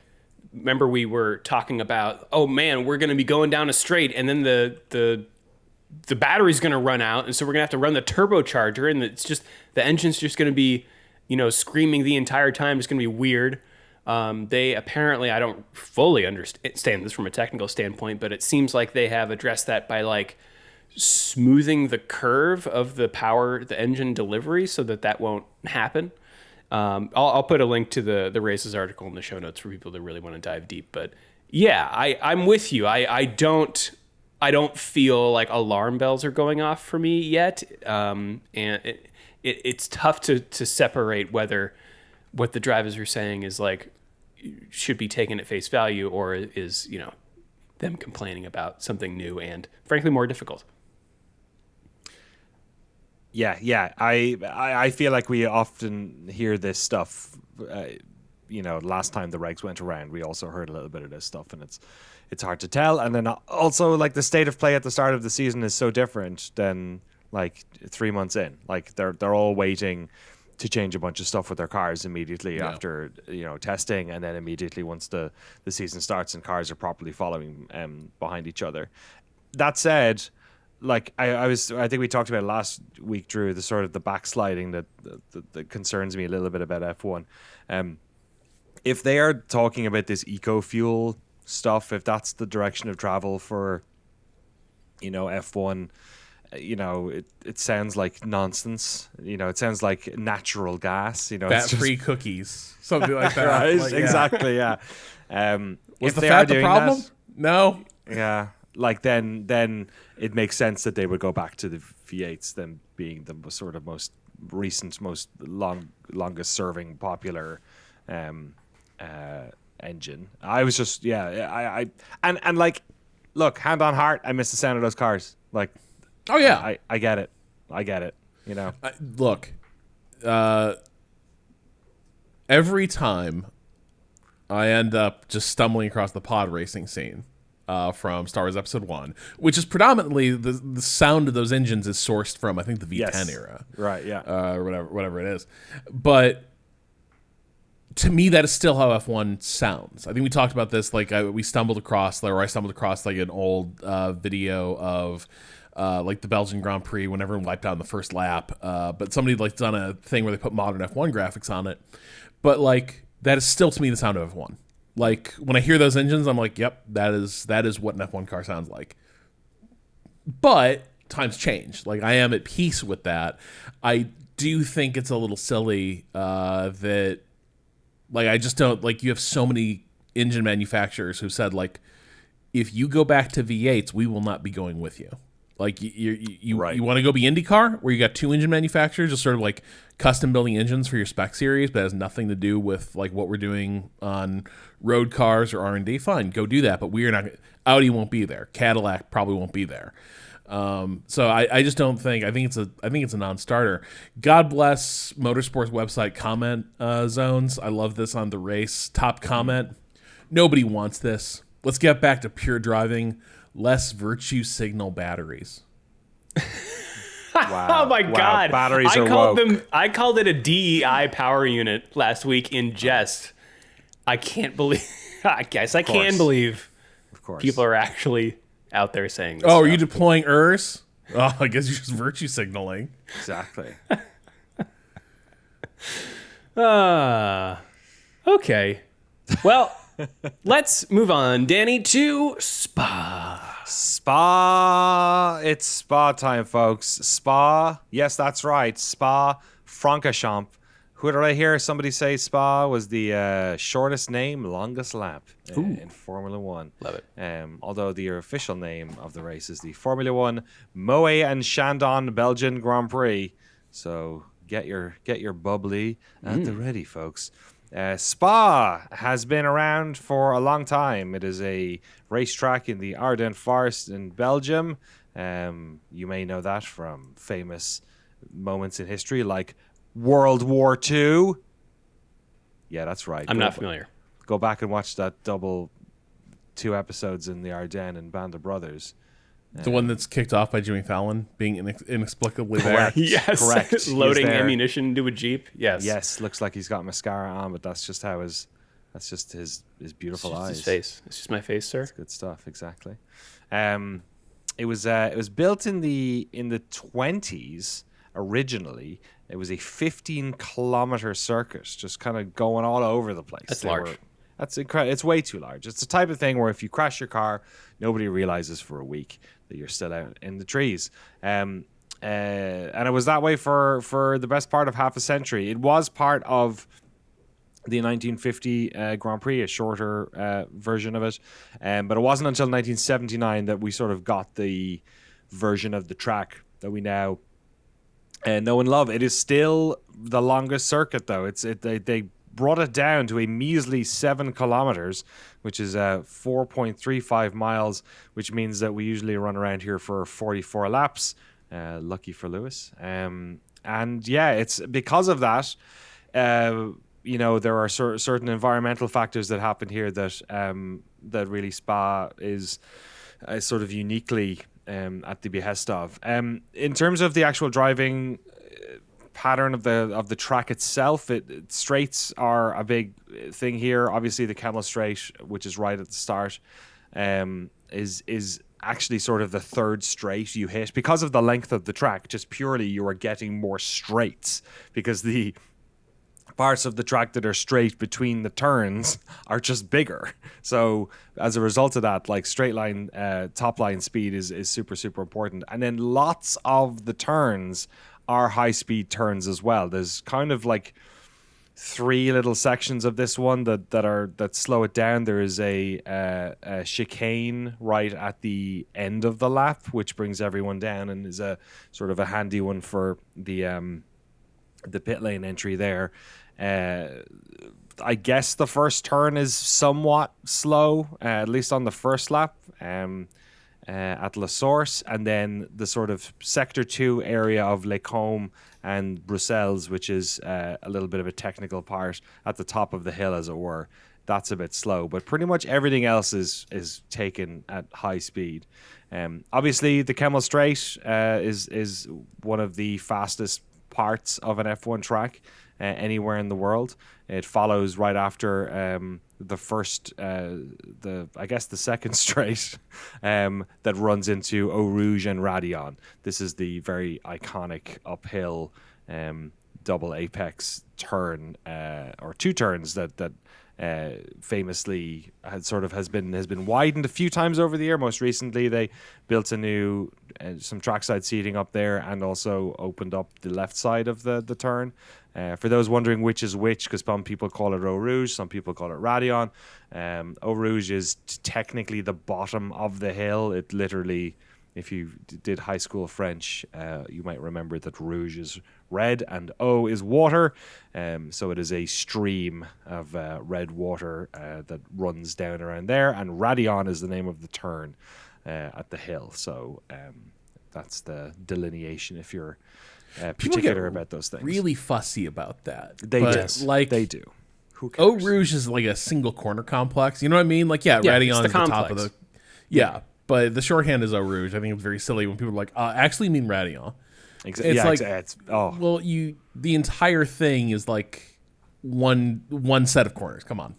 remember we were talking about, oh man, we're going to be going down a straight, and then the battery's going to run out, and so we're going to have to run the turbocharger, and it's just the engine's just going to be, screaming the entire time. It's going to be weird. They apparently, I don't fully understand this from a technical standpoint, but it seems like they have addressed that by like smoothing the curve of the engine delivery so that won't happen. I'll put a link to the races article in the show notes for people that really want to dive deep. But yeah, I'm with you. I don't feel like alarm bells are going off for me yet. And it's tough to separate whether what the drivers are saying is like should be taken at face value or is, them complaining about something new and frankly more difficult. Yeah. I feel like we often hear this stuff. Last time the regs went around, we also heard a little bit of this stuff, and it's hard to tell. And then also, like, the state of play at the start of the season is so different than like 3 months in. Like they're all waiting to change a bunch of stuff with their cars immediately after testing, and then immediately once the season starts and cars are properly following behind each other. That said, like I think we talked about it last week, Drew, the sort of the backsliding that concerns me a little bit about F1. If they are talking about this eco-fuel stuff, if that's the direction of travel for F1, it sounds like nonsense. It sounds like natural gas. Fat-free cookies, something like that. Right? Like, exactly. Yeah. Was the fat the problem? No. Yeah. Like then it makes sense that they would go back to the V8s, them being the sort of most recent, most longest serving popular engine. I was just I like, look, hand on heart, I miss the sound of those cars. Like, oh yeah, I get it. Look, every time I end up just stumbling across the pod racing scene from Star Wars Episode 1, which is predominantly the sound of those engines is sourced from, I think, the V10 era. Right, yeah. Or whatever it is. But to me, that is still how F1 sounds. I think we talked about this. Like I stumbled across like an old video of like the Belgian Grand Prix when everyone wiped out in the first lap. But somebody like done a thing where they put modern F1 graphics on it. But like that is still to me the sound of F1. Like when I hear those engines, I'm like, yep, that is what an F1 car sounds like. But times change. Like I am at peace with that. I do think it's a little silly that. Like, I just don't, like, you have so many engine manufacturers who said, like, if you go back to V8s, we will not be going with you. Like, you want to go be IndyCar, where you got 2 engine manufacturers just sort of, like, custom building engines for your spec series, but it has nothing to do with, like, what we're doing on road cars or R&D. Fine, go do that, but we're not, Audi won't be there. Cadillac probably won't be there. So I just don't think. I think it's a non-starter. God bless Motorsports website comment zones. I love this on the race. Top comment: nobody wants this. Let's get back to pure driving. Less virtue signal batteries. Wow. Oh my God! Batteries are woke. I called it a DEI power unit last week in jest. I can't believe. I guess I can believe. Of course, people are actually out there saying this are stuff. you deploying ERS? Oh, I guess you're just virtue signaling. Exactly. Okay. Well, let's move on, Danny, to Spa. Spa. It's Spa time, folks. Spa. Yes, that's right. Spa Francorchamps. Who did I hear somebody say Spa was the shortest name, longest lap in Formula One? Love it. Although the official name of the race is the Formula One Moët and Chandon Belgian Grand Prix. So get your bubbly at the ready, folks. Spa has been around for a long time. It is a racetrack in the Ardennes Forest in Belgium. You may know that from famous moments in history like World War II. Yeah, that's right. I'm not familiar. Go back and watch that double 2 episodes in the Ardennes and Band of Brothers. The one that's kicked off by Jimmy Fallon being inexplicably Correct. there. Yes. Correct. Loading ammunition into a Jeep. Yes. Yes. Looks like he's got mascara on, but that's just his beautiful It's just eyes. his face. It's just my face, sir. That's good stuff. Exactly. It was built in the 20s originally. It was a 15-kilometer circuit, just kind of going all over the place. That's large. That's incredible. It's way too large. It's the type of thing where if you crash your car, nobody realizes for a week that you're still out in the trees. And it was that way for the best part of half a century. It was part of the 1950 Grand Prix, a shorter version of it. But it wasn't until 1979 that we sort of got the version of the track that we now know and love. It is still the longest circuit, though. They brought it down to a measly 7 kilometers, which is 4.35 miles, which means that we usually run around here for 44 laps. Lucky for Lewis. And yeah, it's because of that. There are certain environmental factors that happen here that really Spa is sort of uniquely at the behest of. In terms of the actual driving pattern of the track itself, straights are a big thing here. Obviously, the Camel Straight, which is right at the start, is actually sort of the third straight you hit because of the length of the track. Just purely, you are getting more straights because the parts of the track that are straight between the turns are just bigger. So as a result of that, like straight line, top line speed is super, super important. And then lots of the turns are high speed turns as well. There's kind of like 3 little sections of this one that slow it down. There is a chicane right at the end of the lap, which brings everyone down and is a sort of a handy one for the pit lane entry there. I guess the first turn is somewhat slow, at least on the first lap at La Source, and then the sort of Sector 2 area of Les Combes and Bruxelles, which is a little bit of a technical part at the top of the hill, as it were. That's a bit slow, but pretty much everything else is taken at high speed. Obviously, the Camel Straight is one of the fastest parts of an F1 track. anywhere in the world. It follows right after the second straight that runs into Eau Rouge and Radion. This is the very iconic uphill double apex turn, or two turns that famously has been widened a few times over the year. Most recently, they built a new some trackside seating up there, and also opened up the left side of the turn. For those wondering which is which, because some people call it Eau Rouge, some people call it Radion. Eau Rouge is technically the bottom of the hill. It literally, if you did high school French, you might remember that rouge is red and eau is water. So it is a stream of red water that runs down around there. And Radion is the name of the turn at the hill. So that's the delineation if you're particular about those things. Really fussy about that. They do. Who cares? Eau Rouge is like a single corner complex. You know what I mean? Like, Radion is the top of the... Yeah. But the shorthand is Eau Rouge. I think it's very silly when people are like, actually mean Radion. The entire thing is like one set of corners. Come on.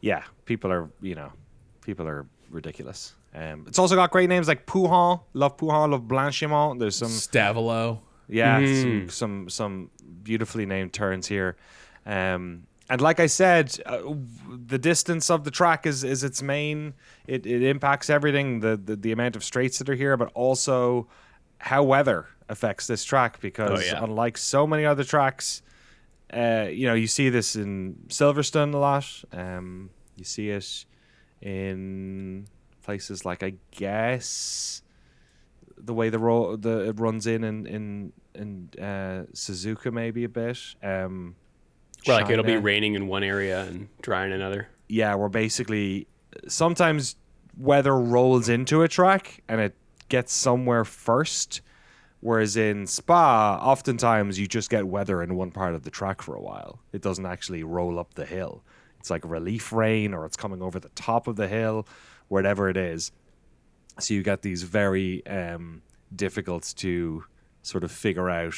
Yeah. People are ridiculous. It's also got great names like Pouhon, love Blanchimont. There's some Stavelo. Yeah, some beautifully named turns here. And like I said, the distance of the track is its main. It impacts everything. The amount of straights that are here, but also how weather affects this track. Because unlike so many other tracks, you see this in Silverstone a lot. You see it in places like, I guess, the way it runs in Suzuka maybe a bit. Where like it'll be raining in one area and dry in another. Yeah, where basically sometimes weather rolls into a track and it gets somewhere first, whereas in Spa, oftentimes you just get weather in one part of the track for a while. It doesn't actually roll up the hill. It's like relief rain, or it's coming over the top of the hill, whatever it is. So you get these very difficult to sort of figure out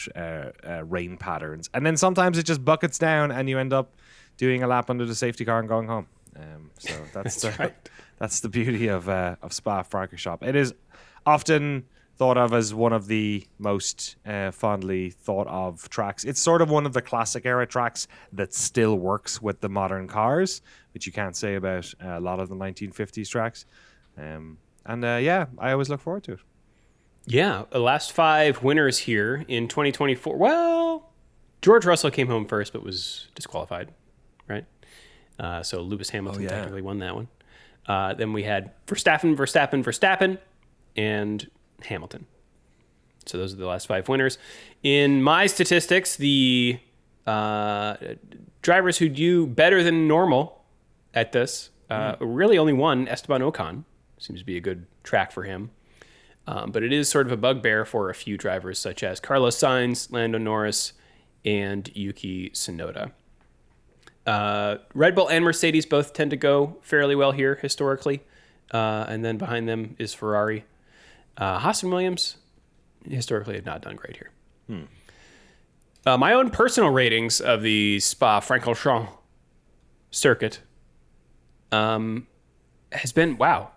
rain patterns. And then sometimes it just buckets down and you end up doing a lap under the safety car and going home. So that's that's the beauty of Spa-Francorchamps. It is often thought of as one of the most fondly thought of tracks. It's sort of one of the classic era tracks that still works with the modern cars, which you can't say about a lot of the 1950s tracks. I always look forward to it. Yeah, the last 5 winners here in 2024. Well, George Russell came home first, but was disqualified, right? So Lewis Hamilton technically won that one. Then we had Verstappen, and Hamilton. So those are the last 5 winners. In my statistics, the drivers who do better than normal at this, really only one, Esteban Ocon. Seems to be a good track for him. But it is sort of a bugbear for a few drivers, such as Carlos Sainz, Lando Norris, and Yuki Tsunoda. Red Bull and Mercedes both tend to go fairly well here historically. And then behind them is Ferrari. Haas and Williams historically have not done great here. My own personal ratings of the Spa-Francorchamps circuit has been, wow.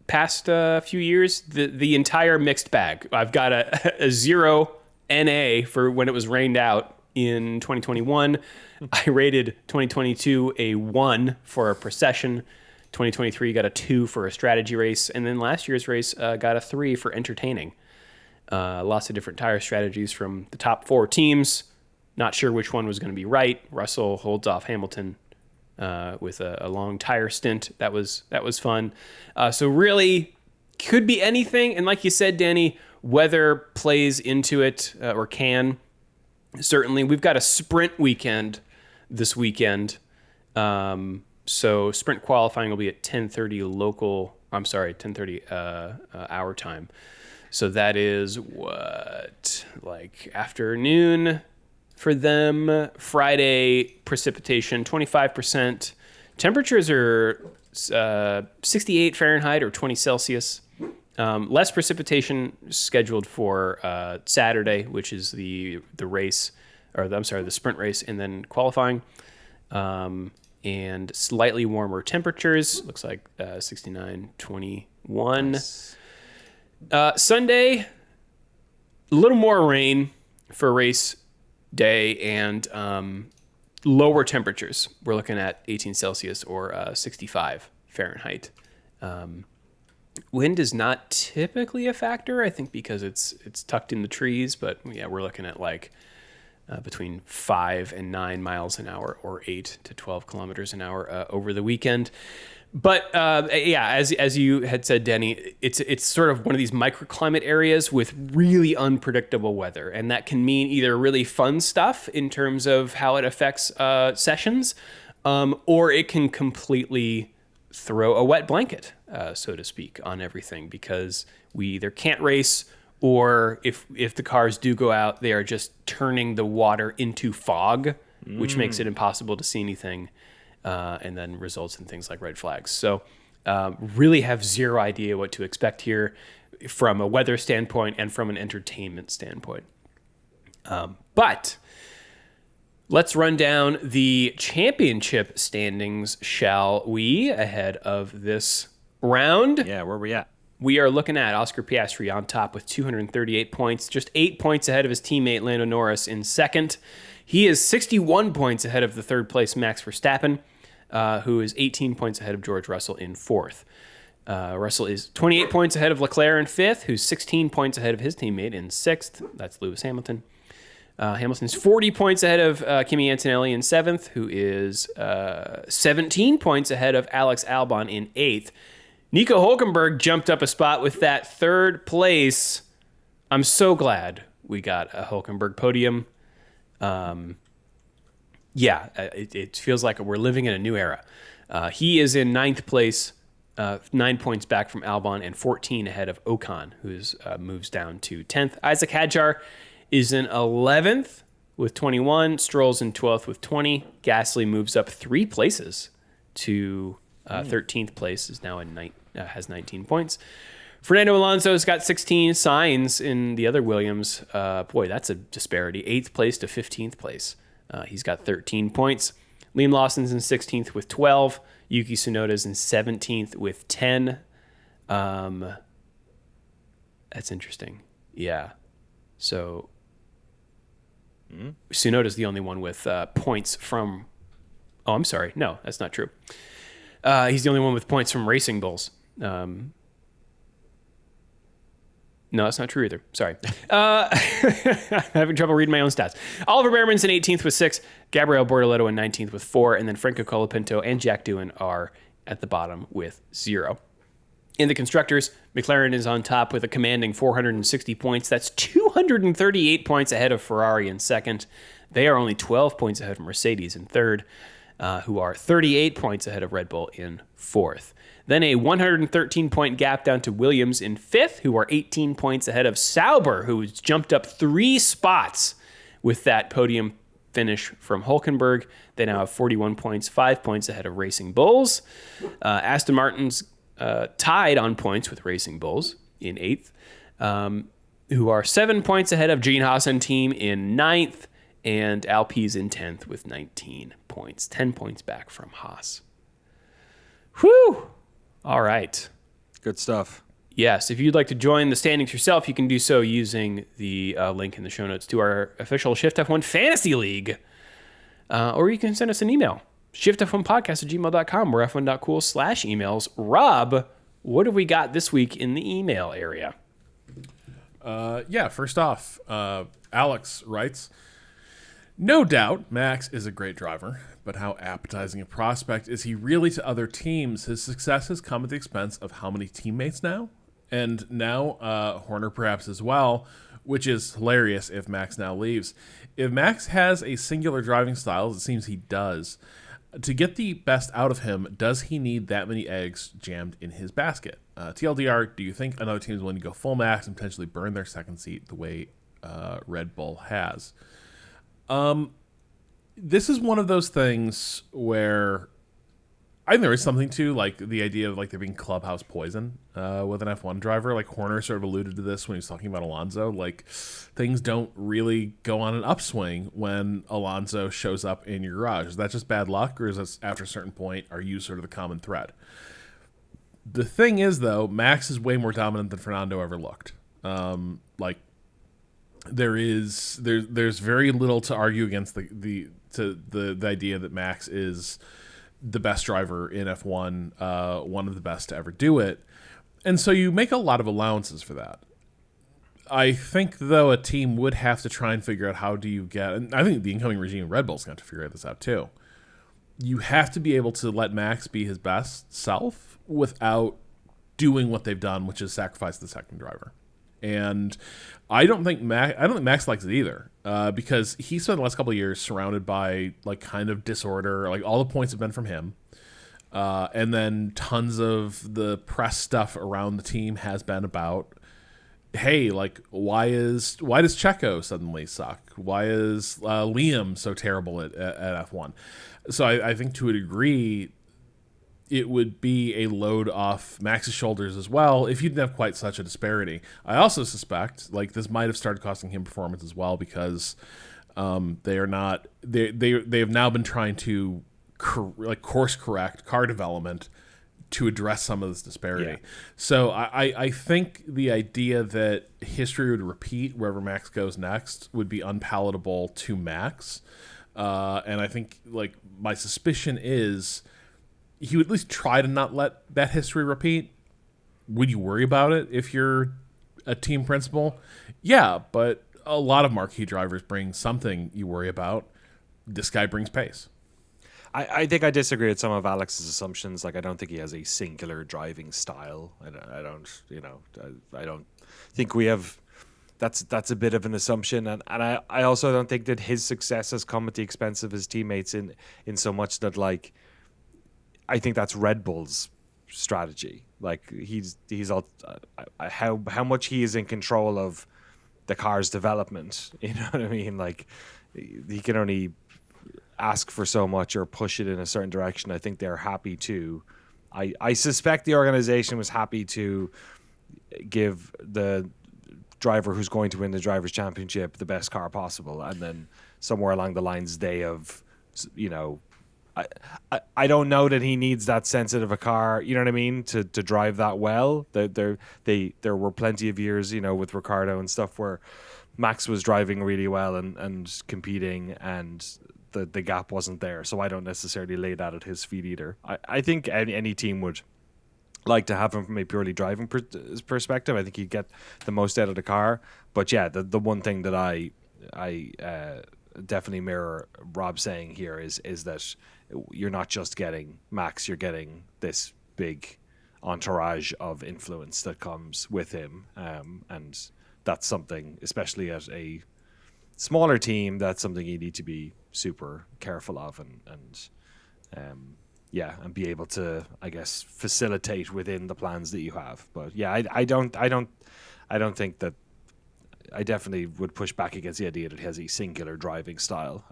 Past few years, the entire mixed bag. I've got a 0 NA for when it was rained out in 2021. I rated 2022 a 1 for a procession. 2023 got a 2 for a strategy race. And then last year's race got a 3 for entertaining. Lots of different tire strategies from the top 4 teams. Not sure which one was going to be right. Russell holds off Hamilton with a long tire stint. That was fun. So really could be anything. And like you said, Danny, weather plays into it, or can. Certainly. We've got a sprint weekend this weekend. So sprint qualifying will be at 10:30 our time. So that is like afternoon for them. Friday, precipitation 25%. Temperatures are 68 Fahrenheit or 20 Celsius. Less precipitation scheduled for Saturday, which is the race, the sprint race and then qualifying. And slightly warmer temperatures. Looks like 69, 21. Nice. Sunday, a little more rain for race day and lower temperatures. We're looking at 18 Celsius or 65 Fahrenheit. Wind is not typically a factor, I think, because it's tucked in the trees. But yeah, we're looking at like between 5 and 9 miles an hour or 8 to 12 kilometers an hour over the weekend. But yeah, as you had said, Denny, it's sort of one of these microclimate areas with really unpredictable weather, and that can mean either really fun stuff in terms of how it affects sessions, or it can completely throw a wet blanket, so to speak, on everything, because we either can't race, or if the cars do go out, they are just turning the water into fog, which makes it impossible to see anything. And then results in things like red flags. So really have zero idea what to expect here from a weather standpoint and from an entertainment standpoint. But let's run down the championship standings, shall we, ahead of this round. Yeah, where are we at? We are looking at Oscar Piastri on top with 238 points, just 8 points ahead of his teammate Lando Norris in second. He is 61 points ahead of the third place Max Verstappen, who is 18 points ahead of George Russell in fourth. Russell is 28 points ahead of Leclerc in fifth, who's 16 points ahead of his teammate in sixth. That's Lewis Hamilton. Hamilton's 40 points ahead of Kimi Antonelli in seventh, who is 17 points ahead of Alex Albon in eighth. Nico Hülkenberg jumped up a spot with that third place. I'm so glad we got a Hülkenberg podium. Yeah, it feels like we're living in a new era. He is in ninth place, 9 points back from Albon and 14 ahead of Ocon, who moves down to 10th. Isaac Hadjar is in 11th with 21. Stroll's in 12th with 20. Gasly moves up 3 places to 13th place, is now has 19 points. Fernando Alonso's got 16. Sainz in the other Williams. Boy, that's a disparity. 8th place to 15th place. He's got 13 points. Liam Lawson's in 16th with 12. Yuki Tsunoda's in 17th with 10. That's interesting. Yeah. So Tsunoda's the only one with points from... Oh, I'm sorry. No, that's not true. He's the only one with points from Racing Bulls. No, that's not true either. Sorry. I'm having trouble reading my own stats. Oliver Behrman's in 18th with 6. Gabriel Bortoleto in 19th with 4. And then Franco Colapinto and Jack Doohan are at the bottom with 0. In the constructors, McLaren is on top with a commanding 460 points. That's 238 points ahead of Ferrari in second. They are only 12 points ahead of Mercedes in third, who are 38 points ahead of Red Bull in fourth. Then a 113-point gap down to Williams in fifth, who are 18 points ahead of Sauber, who's jumped up 3 spots with that podium finish from Hülkenberg. They now have 41 points, 5 points ahead of Racing Bulls. Aston Martin's tied on points with Racing Bulls in eighth, who are 7 points ahead of Gene Haas and team in ninth, and Alpine's in 10th with 19 points, 10 points back from Haas. Whew! All right. Good stuff. Yes, if you'd like to join the standings yourself, you can do so using the link in the show notes to our official Shift+F1 Fantasy League. Or you can send us an email, shiftf1podcast@gmail.com or f1.cool/emails. Rob, what have we got this week in the email area? Yeah, first off, Alex writes, no doubt Max is a great driver, but how appetizing a prospect is he really to other teams? His success has come at the expense of how many teammates now? And now Horner perhaps as well, which is hilarious if Max now leaves. If Max has a singular driving style, as it seems he does, to get the best out of him, does he need that many eggs jammed in his basket? TLDR, do you think another team is willing to go full Max and potentially burn their second seat the way Red Bull has? This is one of those things where I think there is something to like the idea of like there being clubhouse poison with an F1 driver. Like Horner sort of alluded to this when he was talking about Alonso. Like things don't really go on an upswing when Alonso shows up in your garage. Is that just bad luck, or is that after a certain point are you sort of the common thread? The thing is, though, Max is way more dominant than Fernando ever looked. Like there's very little to argue against the idea that Max is the best driver in F1, one of the best to ever do it. And so you make a lot of allowances for that. I think, though, a team would have to try and figure out how do you get, and I think the incoming regime of Red Bull's going to have to figure this out too. You have to be able to let Max be his best self without doing what they've done, which is sacrifice the second driver. And I don't think Max likes it either, because he spent the last couple of years surrounded by like kind of disorder. Like all the points have been from him, and then tons of the press stuff around the team has been about, hey, like why does Checo suddenly suck? Why is Liam so terrible at F1? So I think to a degree, it would be a load off Max's shoulders as well if you didn't have quite such a disparity. I also suspect like this might have started costing him performance as well, because they have now been trying to course correct car development to address some of this disparity. Yeah. So I think the idea that history would repeat wherever Max goes next would be unpalatable to Max. And I think like my suspicion is he would at least try to not let that history repeat. Would you worry about it if you're a team principal? Yeah, but a lot of marquee drivers bring something you worry about. This guy brings pace. I think I disagree with some of Alex's assumptions. Like, I don't think he has a singular driving style. I don't think we have. That's a bit of an assumption, and I also don't think that his success has come at the expense of his teammates in so much that like. I think that's Red Bull's strategy. Like he's all how much he is in control of the car's development. You know what I mean? Like he can only ask for so much or push it in a certain direction. I think they're happy to. I suspect the organization was happy to give the driver who's going to win the drivers' championship the best car possible, and then somewhere along the lines they have, you know. I don't know that he needs that sensitive a car, you know what I mean, to drive that well. There were plenty of years, you know, with Ricciardo and stuff where Max was driving really well and competing, and the gap wasn't there. So I don't necessarily lay that at his feet either. I think any team would like to have him from a purely driving perspective. I think he'd get the most out of the car. But yeah, the one thing that I definitely mirror Rob saying here is that you're not just getting Max, you're getting this big entourage of influence that comes with him, and that's something, especially at a smaller team, that's something you need to be super careful of and be able to, I guess, facilitate within the plans that you have. But yeah, I don't think that. I definitely would push back against the idea that he has a singular driving style.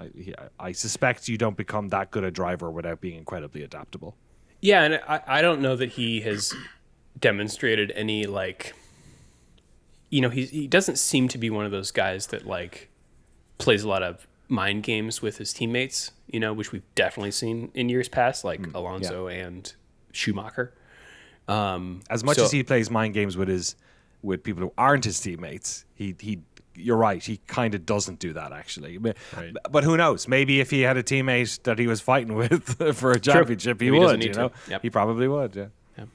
I suspect you don't become that good a driver without being incredibly adaptable. Yeah, and I don't know that he has demonstrated any, like, you know, he doesn't seem to be one of those guys that, like, plays a lot of mind games with his teammates, you know, which we've definitely seen in years past, like Alonso and Schumacher. As much as he plays mind games with people who aren't his teammates, you're right, he kind of doesn't do that actually. But who knows? Maybe if he had a teammate that he was fighting with for a championship, he would. You know, he probably would. Yeah.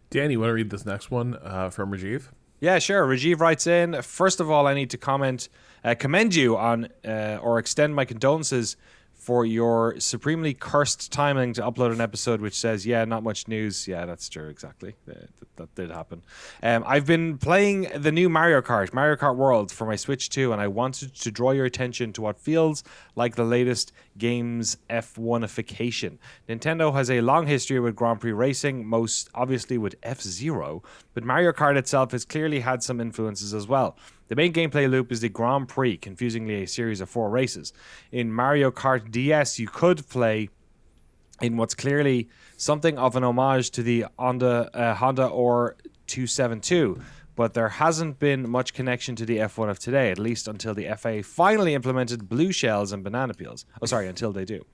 Dan, you want to read this next one from Rajiv? Yeah, sure. Rajiv writes in, first of all, I need to commend you on or extend my condolences for your supremely cursed timing to upload an episode which says, yeah, not much news. Yeah, that's true, exactly. That did happen. I've been playing the new Mario Kart World for my Switch 2, and I wanted to draw your attention to what feels like the latest game's F1ification. Nintendo has a long history with Grand Prix racing, most obviously with F-Zero, but Mario Kart itself has clearly had some influences as well. The main gameplay loop is the Grand Prix, confusingly a series of 4 races. In Mario Kart DS, you could play in what's clearly something of an homage to the Honda or 272. But there hasn't been much connection to the F1 of today, at least until the FA finally implemented blue shells and banana peels. Until they do.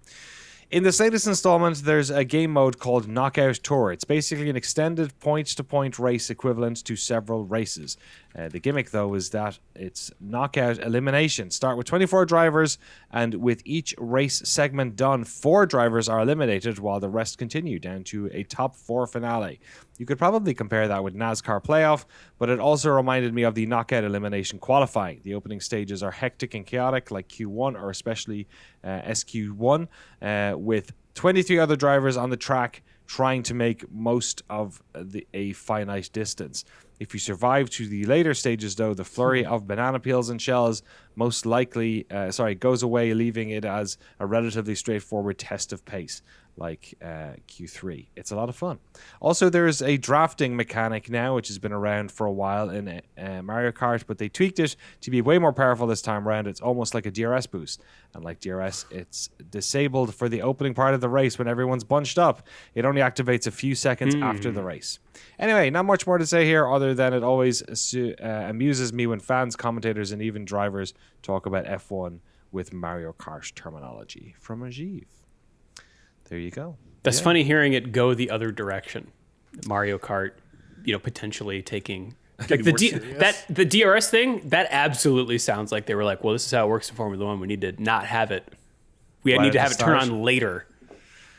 In this latest installment, there's a game mode called Knockout Tour. It's basically an extended point-to-point race equivalent to several races. The gimmick, though, is that it's knockout elimination. Start with 24 drivers, and with each race segment done, 4 drivers are eliminated while the rest continue down to a top 4 finale. You could probably compare that with NASCAR playoff, but it also reminded me of the knockout elimination qualifying. The opening stages are hectic and chaotic, like Q1 or especially SQ1, with 23 other drivers on the track trying to make most of a finite distance. If you survive to the later stages, though, the flurry of banana peels and shells most likely goes away, leaving it as a relatively straightforward test of pace, like Q3. It's a lot of fun. Also, there's a drafting mechanic now, which has been around for a while in Mario Kart, but they tweaked it to be way more powerful this time around. It's almost like a DRS boost. And like DRS, it's disabled for the opening part of the race when everyone's bunched up. It only activates a few seconds after the race. Anyway, not much more to say here other than it always amuses me when fans, commentators, and even drivers talk about F1 with Mario Kart terminology. From Rajiv. There you go. That's funny hearing it go the other direction. Mario Kart, potentially taking like the DRS thing. That absolutely sounds like they were like, well, this is how it works in Formula One. We need to not have it. We need to have it turn on later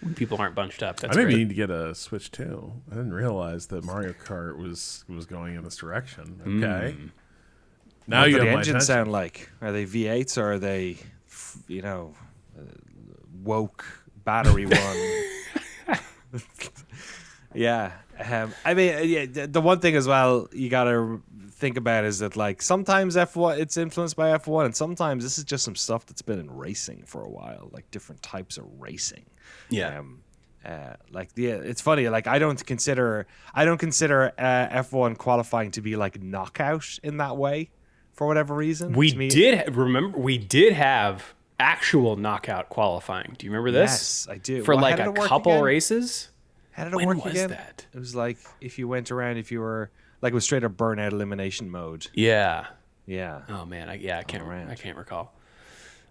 when people aren't bunched up. That's I maybe great. need to get a Switch too. I didn't realize that Mario Kart was going in this direction. Okay. Now What you do have the my engines attention. sound like? Are they V8s or are they, woke battery one? Yeah. The one thing as well you got to think about is that like sometimes F1 it's influenced by F1 and sometimes this is just some stuff that's been in racing for a while, like different types of racing. Yeah. It's funny. Like I don't consider F1 qualifying to be like knockout in that way for whatever reason. We did have actual knockout qualifying. Do you remember this? Yes, I do. For Well, like how a did it work couple again? races. How did it When work was again? that? It was like if you went around, if you were like it was straight up burnout elimination mode. Yeah. Yeah. Oh man, I can't recall.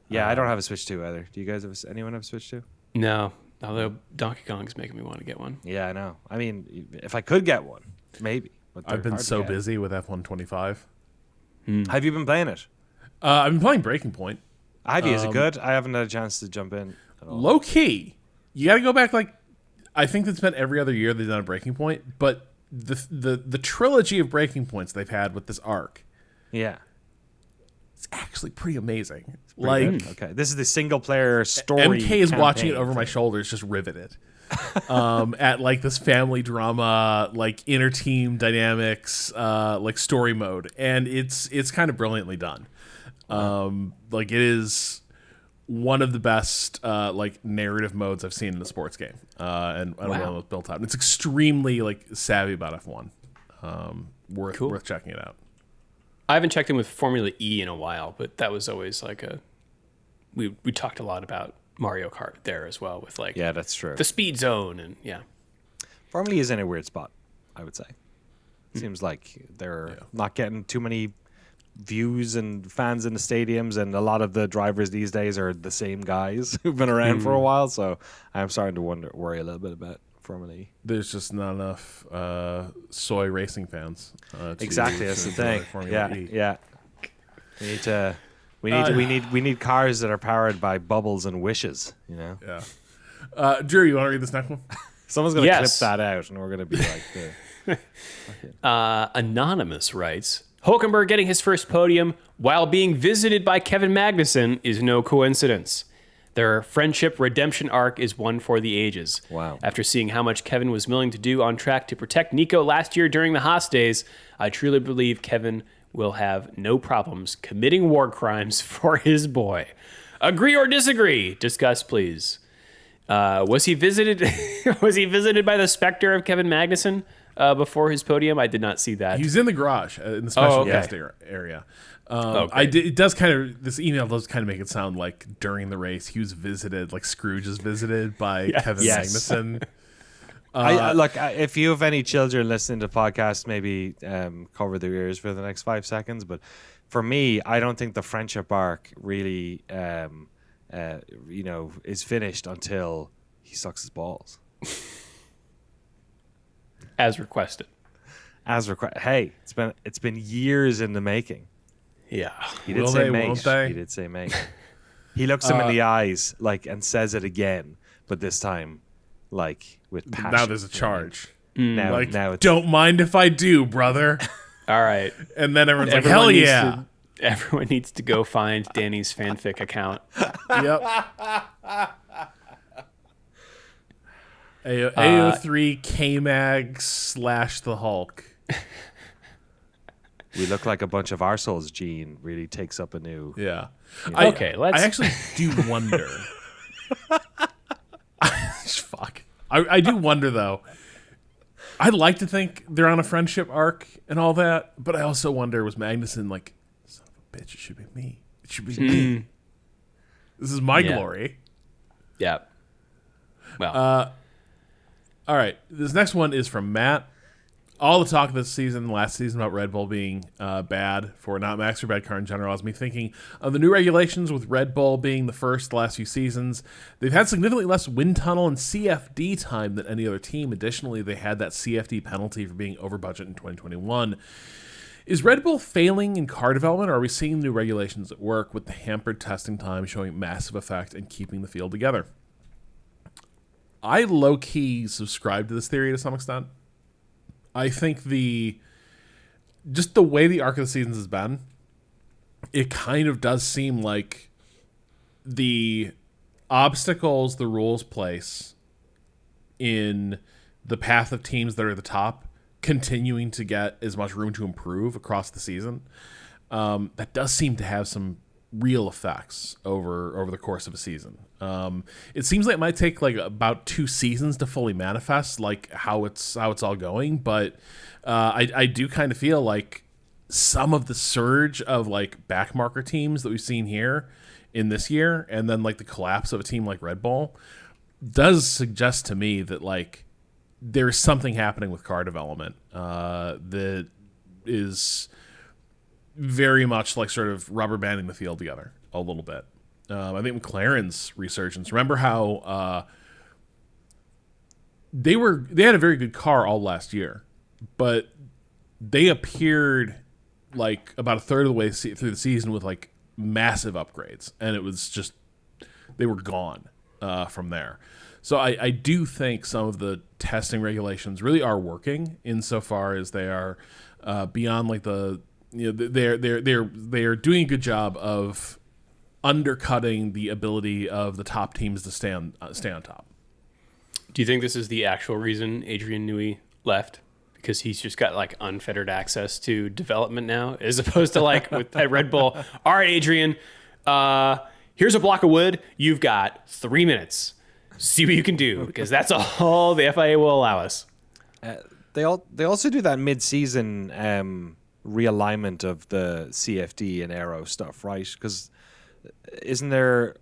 Yeah, I don't have a Switch 2 either. Do you guys anyone have a Switch 2? No, although Donkey Kong's making me want to get one. Yeah, I know. I mean, if I could get one, maybe. But I've they're been hard to so get. busy with F125. Have you been playing it? I've been playing Breaking Point. Have you? Is it good? I haven't had a chance to jump in at all. Low key, you got to go back. Like, I think it's been every other year they've done a Breaking Point, but the trilogy of Breaking Points they've had with this arc, Yeah. it's actually pretty amazing. Pretty Like, good. Okay. This is the single player story. MK is watching it campaign over my thing. shoulders, just riveted. At like this family drama, like inner team dynamics, like story mode, and it's kind of brilliantly done. Like it is one of the best like narrative modes I've seen in a sports game, and I don't know it's built out. And it's extremely like savvy about F1. Worth checking it out. I haven't checked in with Formula E in a while, but that was always like we talked a lot about Mario Kart there as well with like Yeah, that's true. the speed zone and Formula E is in a weird spot, I would say. Seems like they're not getting too many views and fans in the stadiums, and a lot of the drivers these days are the same guys who've been around for a while. So I'm starting to worry a little bit about Formula E. There's just not enough soy racing fans. Exactly, that's the thing. Formula E. Yeah. We need cars that are powered by bubbles and wishes. You know, Yeah. Drew, you want to read this next one? someone's gonna Yes. clip that out, and we're gonna be like, Anonymous writes, Hulkenberg getting his first podium while being visited by Kevin Magnussen is no coincidence. Their friendship redemption arc is one for the ages. Wow. After seeing how much Kevin was willing to do on track to protect Nico last year during the Haas days, I truly believe Kevin will have no problems committing war crimes for his boy. Agree or disagree? Discuss, please. Was he visited? Was he visited by the specter of Kevin Magnussen? before his podium? I did not see that. He was in the garage in the special okay. guest area. It does kind of, this email does kind of make it sound like during the race he was visited, like Scrooge is visited by Kevin Magnussen. If you have any children listening to podcasts, maybe cover their ears for the next 5 seconds. But for me, I don't think the friendship arc really, is finished until he sucks his balls. As requested. Hey, it's been years in the making. Yeah. He did say mate. He did say mate. He looks him in the eyes and says it again, but this time with passion. Now there's a charge. Now it's, don't mind if I do, brother. All right. And then everyone's like, hell yeah. Everyone needs to go find Danny's fanfic account. Yep. AO3 K-Mag / the Hulk. We look like a bunch of arseholes. Gene really takes up a new. Yeah. I actually do wonder. Fuck. I do wonder though. I'd like to think they're on a friendship arc and all that, but I also wonder, was Magnussen like, son of a bitch, it should be me. It should be me. This is my glory. Yeah. Well. All right. This next one is from Matt. All the talk this season, last season, about Red Bull being bad for not max or bad car in general has me thinking of the new regulations with Red Bull being the first the last few seasons. They've had significantly less wind tunnel and CFD time than any other team. Additionally, they had that CFD penalty for being over budget in 2021. Is Red Bull failing in car development, or are we seeing new regulations at work with the hampered testing time showing massive effect and keeping the field together? I low-key subscribe to this theory to some extent. I think just the way the arc of the seasons has been, it kind of does seem like the obstacles the rules place in the path of teams that are at the top continuing to get as much room to improve across the season. That does seem to have some real effects over the course of a season. It seems like it might take like about 2 seasons to fully manifest like how it's all going, but I do kind of feel like some of the surge of like backmarker teams that we've seen here in this year, and then like the collapse of a team like Red Bull, does suggest to me that like there's something happening with car development that is very much like sort of rubber banding the field together a little bit. I think McLaren's resurgence. Remember how they had a very good car all last year, but they appeared like about a third of the way through the season with like massive upgrades, and it was just they were gone from there. So I do think some of the testing regulations really are working insofar as they are beyond like they're doing a good job of undercutting the ability of the top teams to stay on top. Do you think this is the actual reason Adrian Newey left? Because he's just got like unfettered access to development now, as opposed to like at Red Bull. All right, Adrian, here's a block of wood. You've got 3 minutes. See what you can do, because that's all the FIA will allow us. They also do that mid-season realignment of the CFD and aero stuff, right? Because isn't there,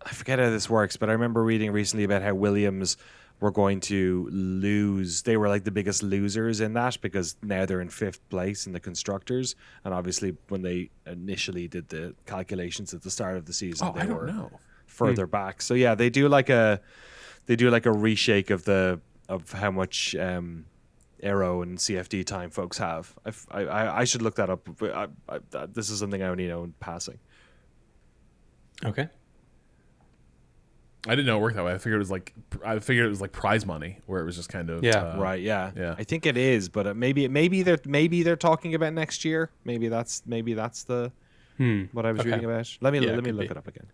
I forget how this works, but I remember reading recently about how Williams were going to lose. They were like the biggest losers in that because now they're in 5th place in the constructors, and obviously when they initially did the calculations at the start of the season, they were further back. So yeah, they do like a reshake of how much aero and CFD time folks have. I should look that up. This is something I only know in passing. Okay. I didn't know it worked that way. I figured it was like prize money, where it was just kind of right. Yeah. I think it is, but maybe they're talking about next year. Maybe that's the what I was reading about. Let me look it up again.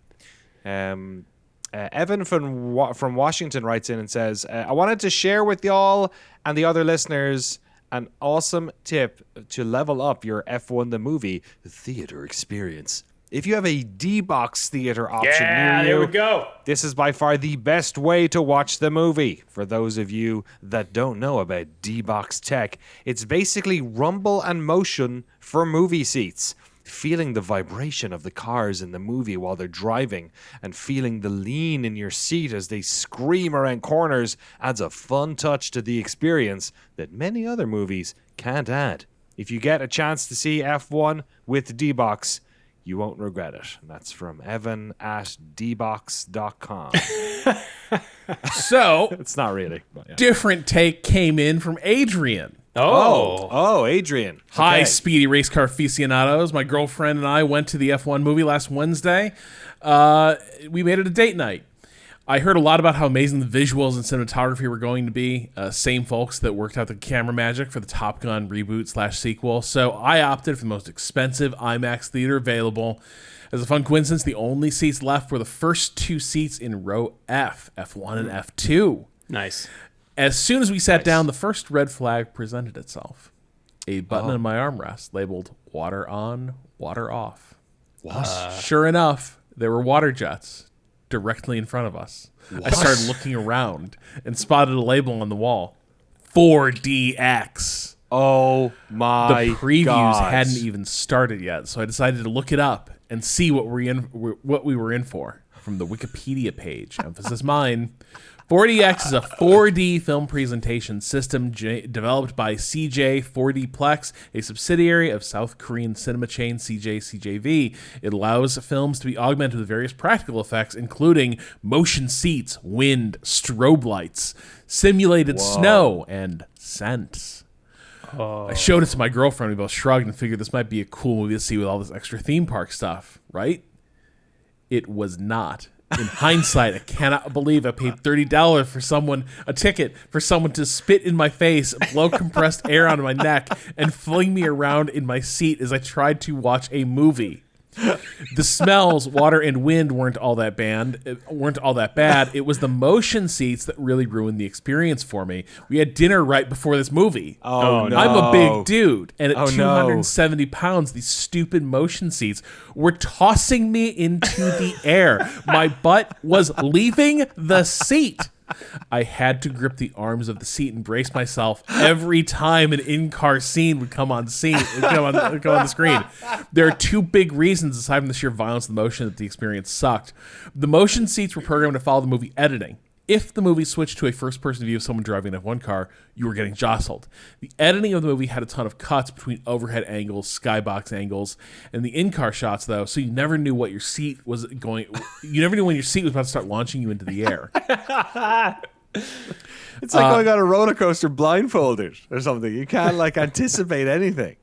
Evan from Washington writes in and says, I wanted to share with y'all and the other listeners an awesome tip to level up your F1 the movie theater experience. If you have a D-Box theater option Yeah, near there you, we go. this is by far the best way to watch the movie. For those of you that don't know about D-Box tech, it's basically rumble and motion for movie seats. Feeling the vibration of the cars in the movie while they're driving and feeling the lean in your seat as they scream around corners adds a fun touch to the experience that many other movies can't add. If you get a chance to see F1 with D-Box, you won't regret it. And that's from Evan at dbox.com. So, It's not really. But yeah. different take came in from Adrian. Oh, Adrian. Hi, Okay. speedy race car aficionados. My girlfriend and I went to the F1 movie last Wednesday. We made it a date night. I heard a lot about how amazing the visuals and cinematography were going to be. Same folks that worked out the camera magic for the Top Gun reboot/sequel. So I opted for the most expensive IMAX theater available. As a fun coincidence, the only seats left were the first two seats in row F, F1 and F2. Nice. As soon as we sat down, the first red flag presented itself. A button on my armrest labeled water on, water off. What? Sure enough, there were water jets directly in front of us. I started looking around and spotted a label on the wall. 4DX. Oh my The previews God. hadn't even started yet, so I decided to look it up and see what we were in for from the Wikipedia page. Emphasis mine. 4DX is a 4D film presentation system developed by CJ 4D Plex, a subsidiary of South Korean cinema chain CJV. It allows films to be augmented with various practical effects, including motion seats, wind, strobe lights, simulated snow, and scents. I showed it to my girlfriend. We both shrugged and figured this might be a cool movie to see with all this extra theme park stuff, right? It was not. In hindsight, I cannot believe I paid $30 for a ticket for someone to spit in my face, blow compressed air onto my neck, and fling me around in my seat as I tried to watch a movie. The smells, water, and wind weren't all that bad. It was the motion seats that really ruined the experience for me. We had dinner right before this movie. Oh, no. I'm a big dude, and at Oh, no. 270 pounds, these stupid motion seats were tossing me into the air. My butt was leaving the seat. I had to grip the arms of the seat and brace myself every time an in-car scene would come on the screen. There are two big reasons, aside from the sheer violence of the motion, that the experience sucked. The motion seats were programmed to follow the movie editing. If the movie switched to a first-person view of someone driving an F1 car, you were getting jostled. The editing of the movie had a ton of cuts between overhead angles, skybox angles, and the in-car shots, though, so you never knew what your seat was going. You never knew when your seat was about to start launching you into the air. It's like going on a roller coaster blindfolded or something. You can't anticipate anything.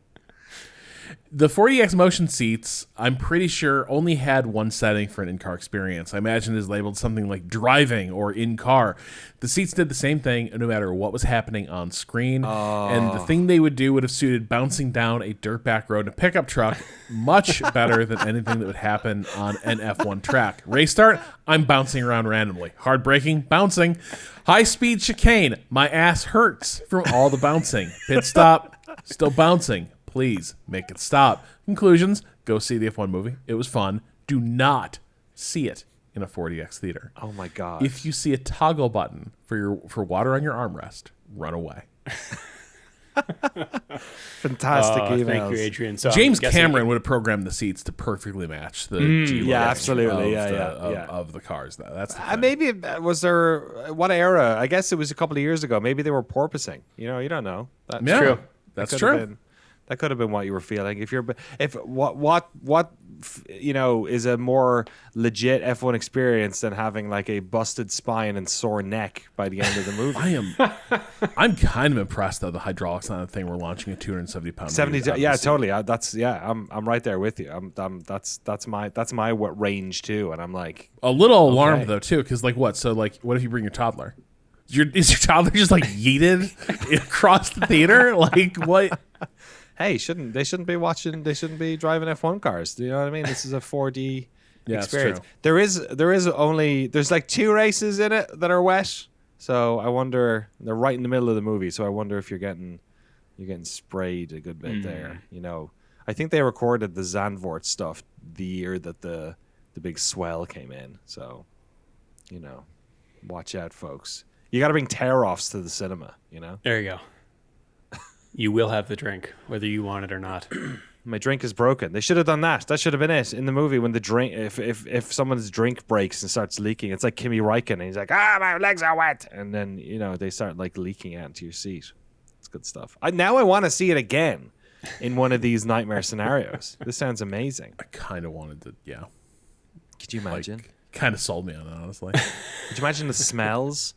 The 4DX motion seats, I'm pretty sure, only had one setting for an in-car experience. I imagine it is labeled something like driving or in-car. The seats did the same thing no matter what was happening on screen. And the thing they would do would have suited bouncing down a dirt back road in a pickup truck much better than anything that would happen on an F1 track. Race start, I'm bouncing around randomly. Hard braking, bouncing. High-speed chicane, my ass hurts from all the bouncing. Pit stop, still bouncing. Please make it stop. Conclusions, go see the F1 movie. It was fun. Do not see it in a 4DX theater. Oh my God. If you see a toggle button for water on your armrest, run away. Fantastic emails. Thank you, Adrian. So James I'm guessing- Cameron would have programmed the seats to perfectly match the G yeah, logo absolutely. of the cars. That's the thing. Maybe was there what era? I guess it was a couple of years ago. Maybe they were porpoising. You don't know. That's Yeah, true. That's That could have true. been- That could have been what you were feeling. If what is a more legit F1 experience than having a busted spine and sore neck by the end of the movie. I'm kind of impressed though the hydraulics on the thing we're launching a 270 pound. 70, yeah, totally. I'm right there with you. That's my range too, and I'm like A little alarmed Okay. though too, because what? So what if you bring your toddler? Is your toddler just yeeted across the theater? What? hey, they shouldn't be watching. They shouldn't be driving F1 cars. Do you know what I mean? This is a 4D Yeah, it's experience. true. There's 2 races in it that are wet. So I wonder, they're right in the middle of the movie. So I wonder if you're getting sprayed a good bit there. I think they recorded the Zandvoort stuff the year that the big swell came in. So, watch out, folks. You got to bring tear-offs to the cinema, There you go. You will have the drink, whether you want it or not. My drink is broken. They should have done that. That should have been it in the movie when the drink, if someone's drink breaks and starts leaking, it's like Kimi Räikkönen. And he's like, my legs are wet. And then, they start like leaking out into your seat. It's good stuff. Now I want to see it again in one of these nightmare scenarios. This sounds amazing. I kind of wanted to, yeah. Could you imagine? Kind of sold me on it, honestly. Could you imagine the smells?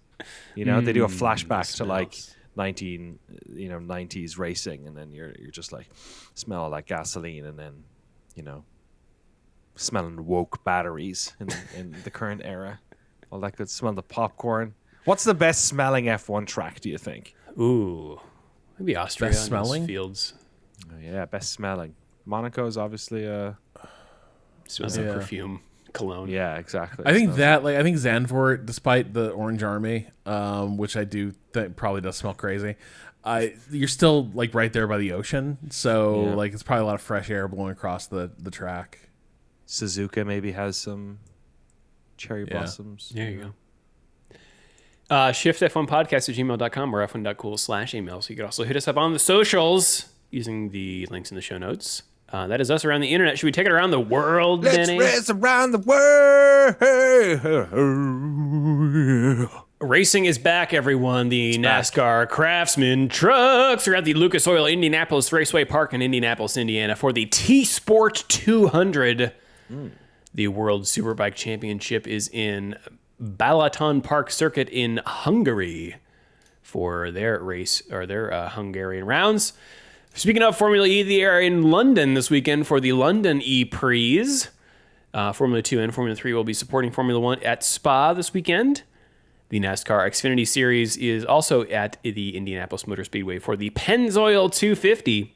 They do a flashback to like 90s racing, and then you're just like smell like gasoline, and then smelling woke batteries in the current era. All that good. Smell the popcorn. What's the best smelling F1 track, do you think? Ooh, maybe Austria. Best smelling fields. Oh, yeah, best smelling. Monaco's obviously Smells like perfume, cologne. Yeah, exactly. I think Zandvoort, despite the Orange Army, which I do think probably does smell crazy, you're still like right there by the ocean, so like it's probably a lot of fresh air blowing across the track. Suzuka maybe has some cherry blossoms. There you go. Shift+F1 podcast at gmail.com or f1.cool/email. So you can also hit us up on the socials using the links in the show notes. That is us around the internet. Should we take it around the world, Denny? Let's race around the world. Racing is back, everyone. The NASCAR Craftsman trucks are at the Lucas Oil Indianapolis Raceway Park in Indianapolis, Indiana for the T-Sport 200. The World Superbike Championship is in Balaton Park Circuit in Hungary for their race, or their Hungarian rounds. Speaking of Formula E, they are in London this weekend for the London E-Prix. Formula 2 and Formula 3 will be supporting Formula 1 at Spa this weekend. The NASCAR Xfinity Series is also at the Indianapolis Motor Speedway for the Pennzoil 250.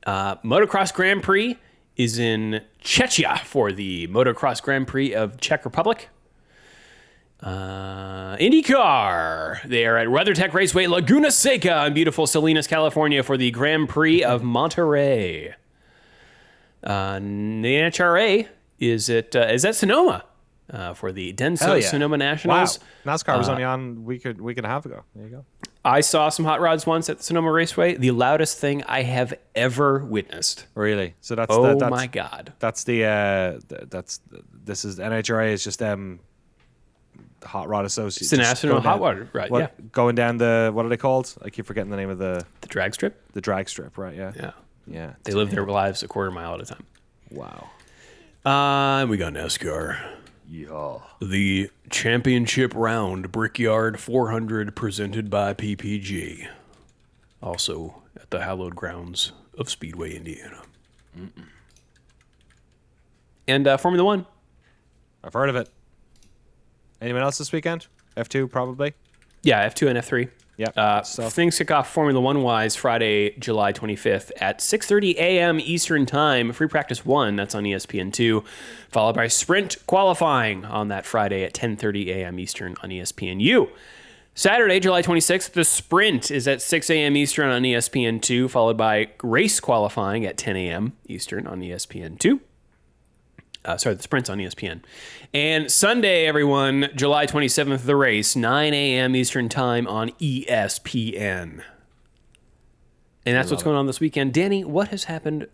Motocross Grand Prix is in Czechia for the Motocross Grand Prix of Czech Republic. IndyCar, they are at WeatherTech Raceway Laguna Seca in beautiful Salinas, California for the Grand Prix of Monterey. The NHRA is at Sonoma for the Denso Sonoma Nationals. Wow. NASCAR was only on week and a half ago. There you go. I saw some hot rods once at the Sonoma Raceway. The loudest thing I have ever witnessed. Really? So that's my God. This is NHRA is just Hot Rod Association. It's the National Hot Rod, right? Yeah. Going down what are they called? I keep forgetting the name of the drag strip. The drag strip, right? Yeah. Yeah. Yeah. They live their lives a quarter mile at a time. Wow. We got NASCAR. Yeah. The championship round Brickyard 400 presented by PPG. Also at the hallowed grounds of Speedway, Indiana. And Formula 1. I've heard of it. Anyone else this weekend? F2 probably? Yeah, F2 and F3. Yeah. Things kick off Formula 1-wise Friday, July 25th at 6:30 a.m. Eastern Time. Free Practice 1, that's on ESPN2. Followed by Sprint qualifying on that Friday at 10:30 a.m. Eastern on ESPNU. Saturday, July 26th, the Sprint is at 6 a.m. Eastern on ESPN2, followed by race qualifying at 10 a.m. Eastern on ESPN2. The Sprint's on ESPN. And Sunday, everyone, July 27th, the race, 9 a.m. Eastern Time on ESPN. And that's what's going on this weekend. Danny, what has happened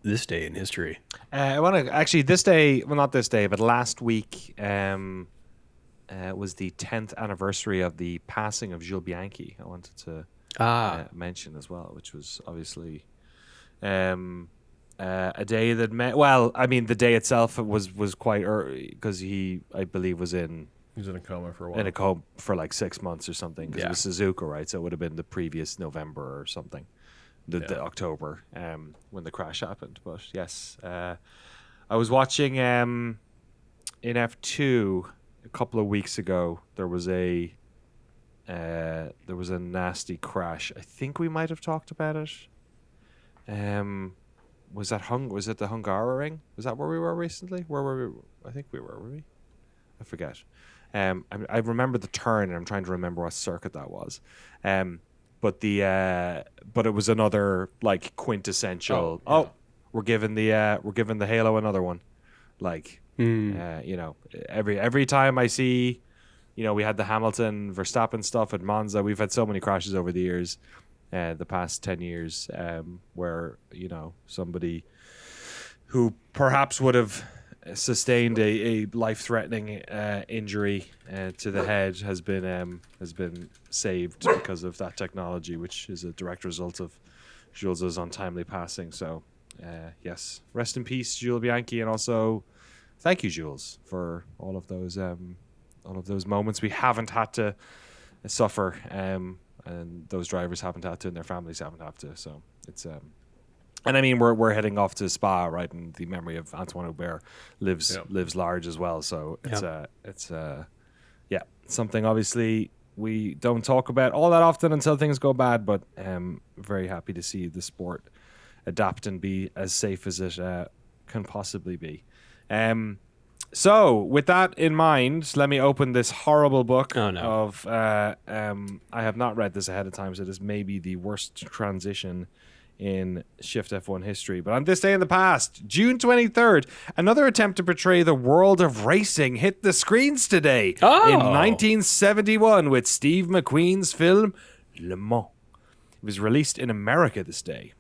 this day in history? I want to actually this day, well, not this day, but last week was the 10th anniversary of the passing of Jules Bianchi. I wanted to mention as well, which was obviously a day that the day itself was quite early because I believe was in a coma for a while. In a coma for like 6 months or something because it was Suzuka, right? So it would have been the previous November or something, the October when the crash happened. But yes, I was watching in F2 a couple of weeks ago. There was a nasty crash. I think we might have talked about it. Was it the Hungaroring? Was that where we were recently? Where were we? I think we were we? I forget. I remember the turn, and I'm trying to remember what circuit that was. but it was another like quintessential. We're giving the Halo another one. Like, every time I see, we had the Hamilton Verstappen stuff at Monza. We've had so many crashes over the years, the past 10 years, where somebody who perhaps would have sustained a life-threatening injury to the head has been saved because of that technology, which is a direct result of Jules' untimely passing. So, yes, rest in peace, Jules Bianchi, and also thank you, Jules, for all of those moments we haven't had to suffer, and those drivers haven't had to, and their families haven't had to. So it's and I mean we're heading off to Spa, right? And the memory of Antoine Hubert lives large as well. So it's something obviously we don't talk about all that often until things go bad. But very happy to see the sport adapt and be as safe as it can possibly be. So with that in mind, let me open this horrible book of I have not read this ahead of time, so this may be the worst transition in Shift F1 history. But on this day in the past, June 23rd, another attempt to portray the world of racing hit the screens today in 1971 with Steve McQueen's film Le Mans. It was released in America this day.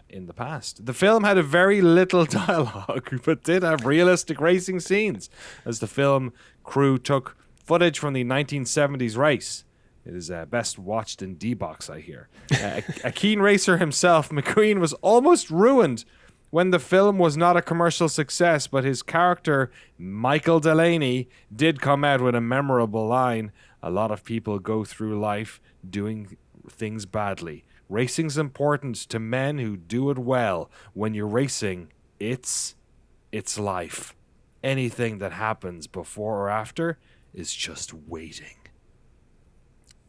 In the past, the film had a very little dialogue, but did have realistic racing scenes, as the film crew took footage from the 1970s race. It is best watched in D-Box, I hear. A keen racer himself, McQueen was almost ruined when the film was not a commercial success, but his character, Michael Delaney, did come out with a memorable line. A lot of people go through life doing things badly. Racing's important to men who do it well. When you're racing, it's life. Anything that happens before or after is just waiting.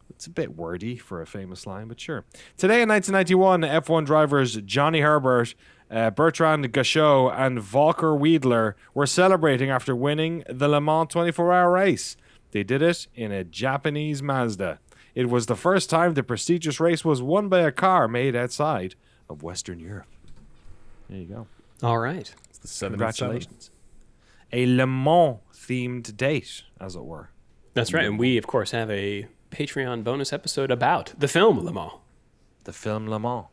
It's a bit wordy for a famous line, but sure. Today in 1991, F1 drivers Johnny Herbert, Bertrand Gachot, and Volker Wiedler were celebrating after winning the Le Mans 24-hour race. They did it in a Japanese Mazda. It was the first time the prestigious race was won by a car made outside of Western Europe. There you go. All right. It's the 77. Congratulations. A Le Mans-themed date, as it were. That's right. And we, of course, have a Patreon bonus episode about the film Le Mans. The film Le Mans.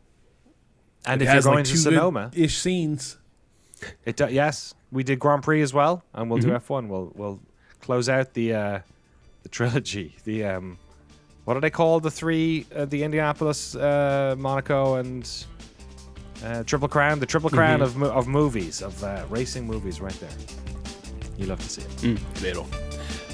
And It if you're has going like to two Sonoma... good-ish scenes. Yes, we did Grand Prix as well, and we'll do F1. We'll close out the trilogy. The... What do they call the three? The Indianapolis, Monaco, and Triple Crown. The Triple Crown of movies, of racing movies, right there. You love to see it. Little.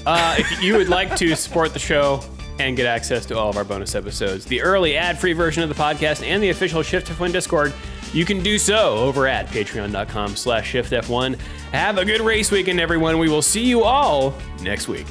If you would like to support the show and get access to all of our bonus episodes, the early ad-free version of the podcast, and the official Shift F1 Discord, you can do so over at patreon.com/ShiftF1. Have a good race weekend, everyone. We will see you all next week.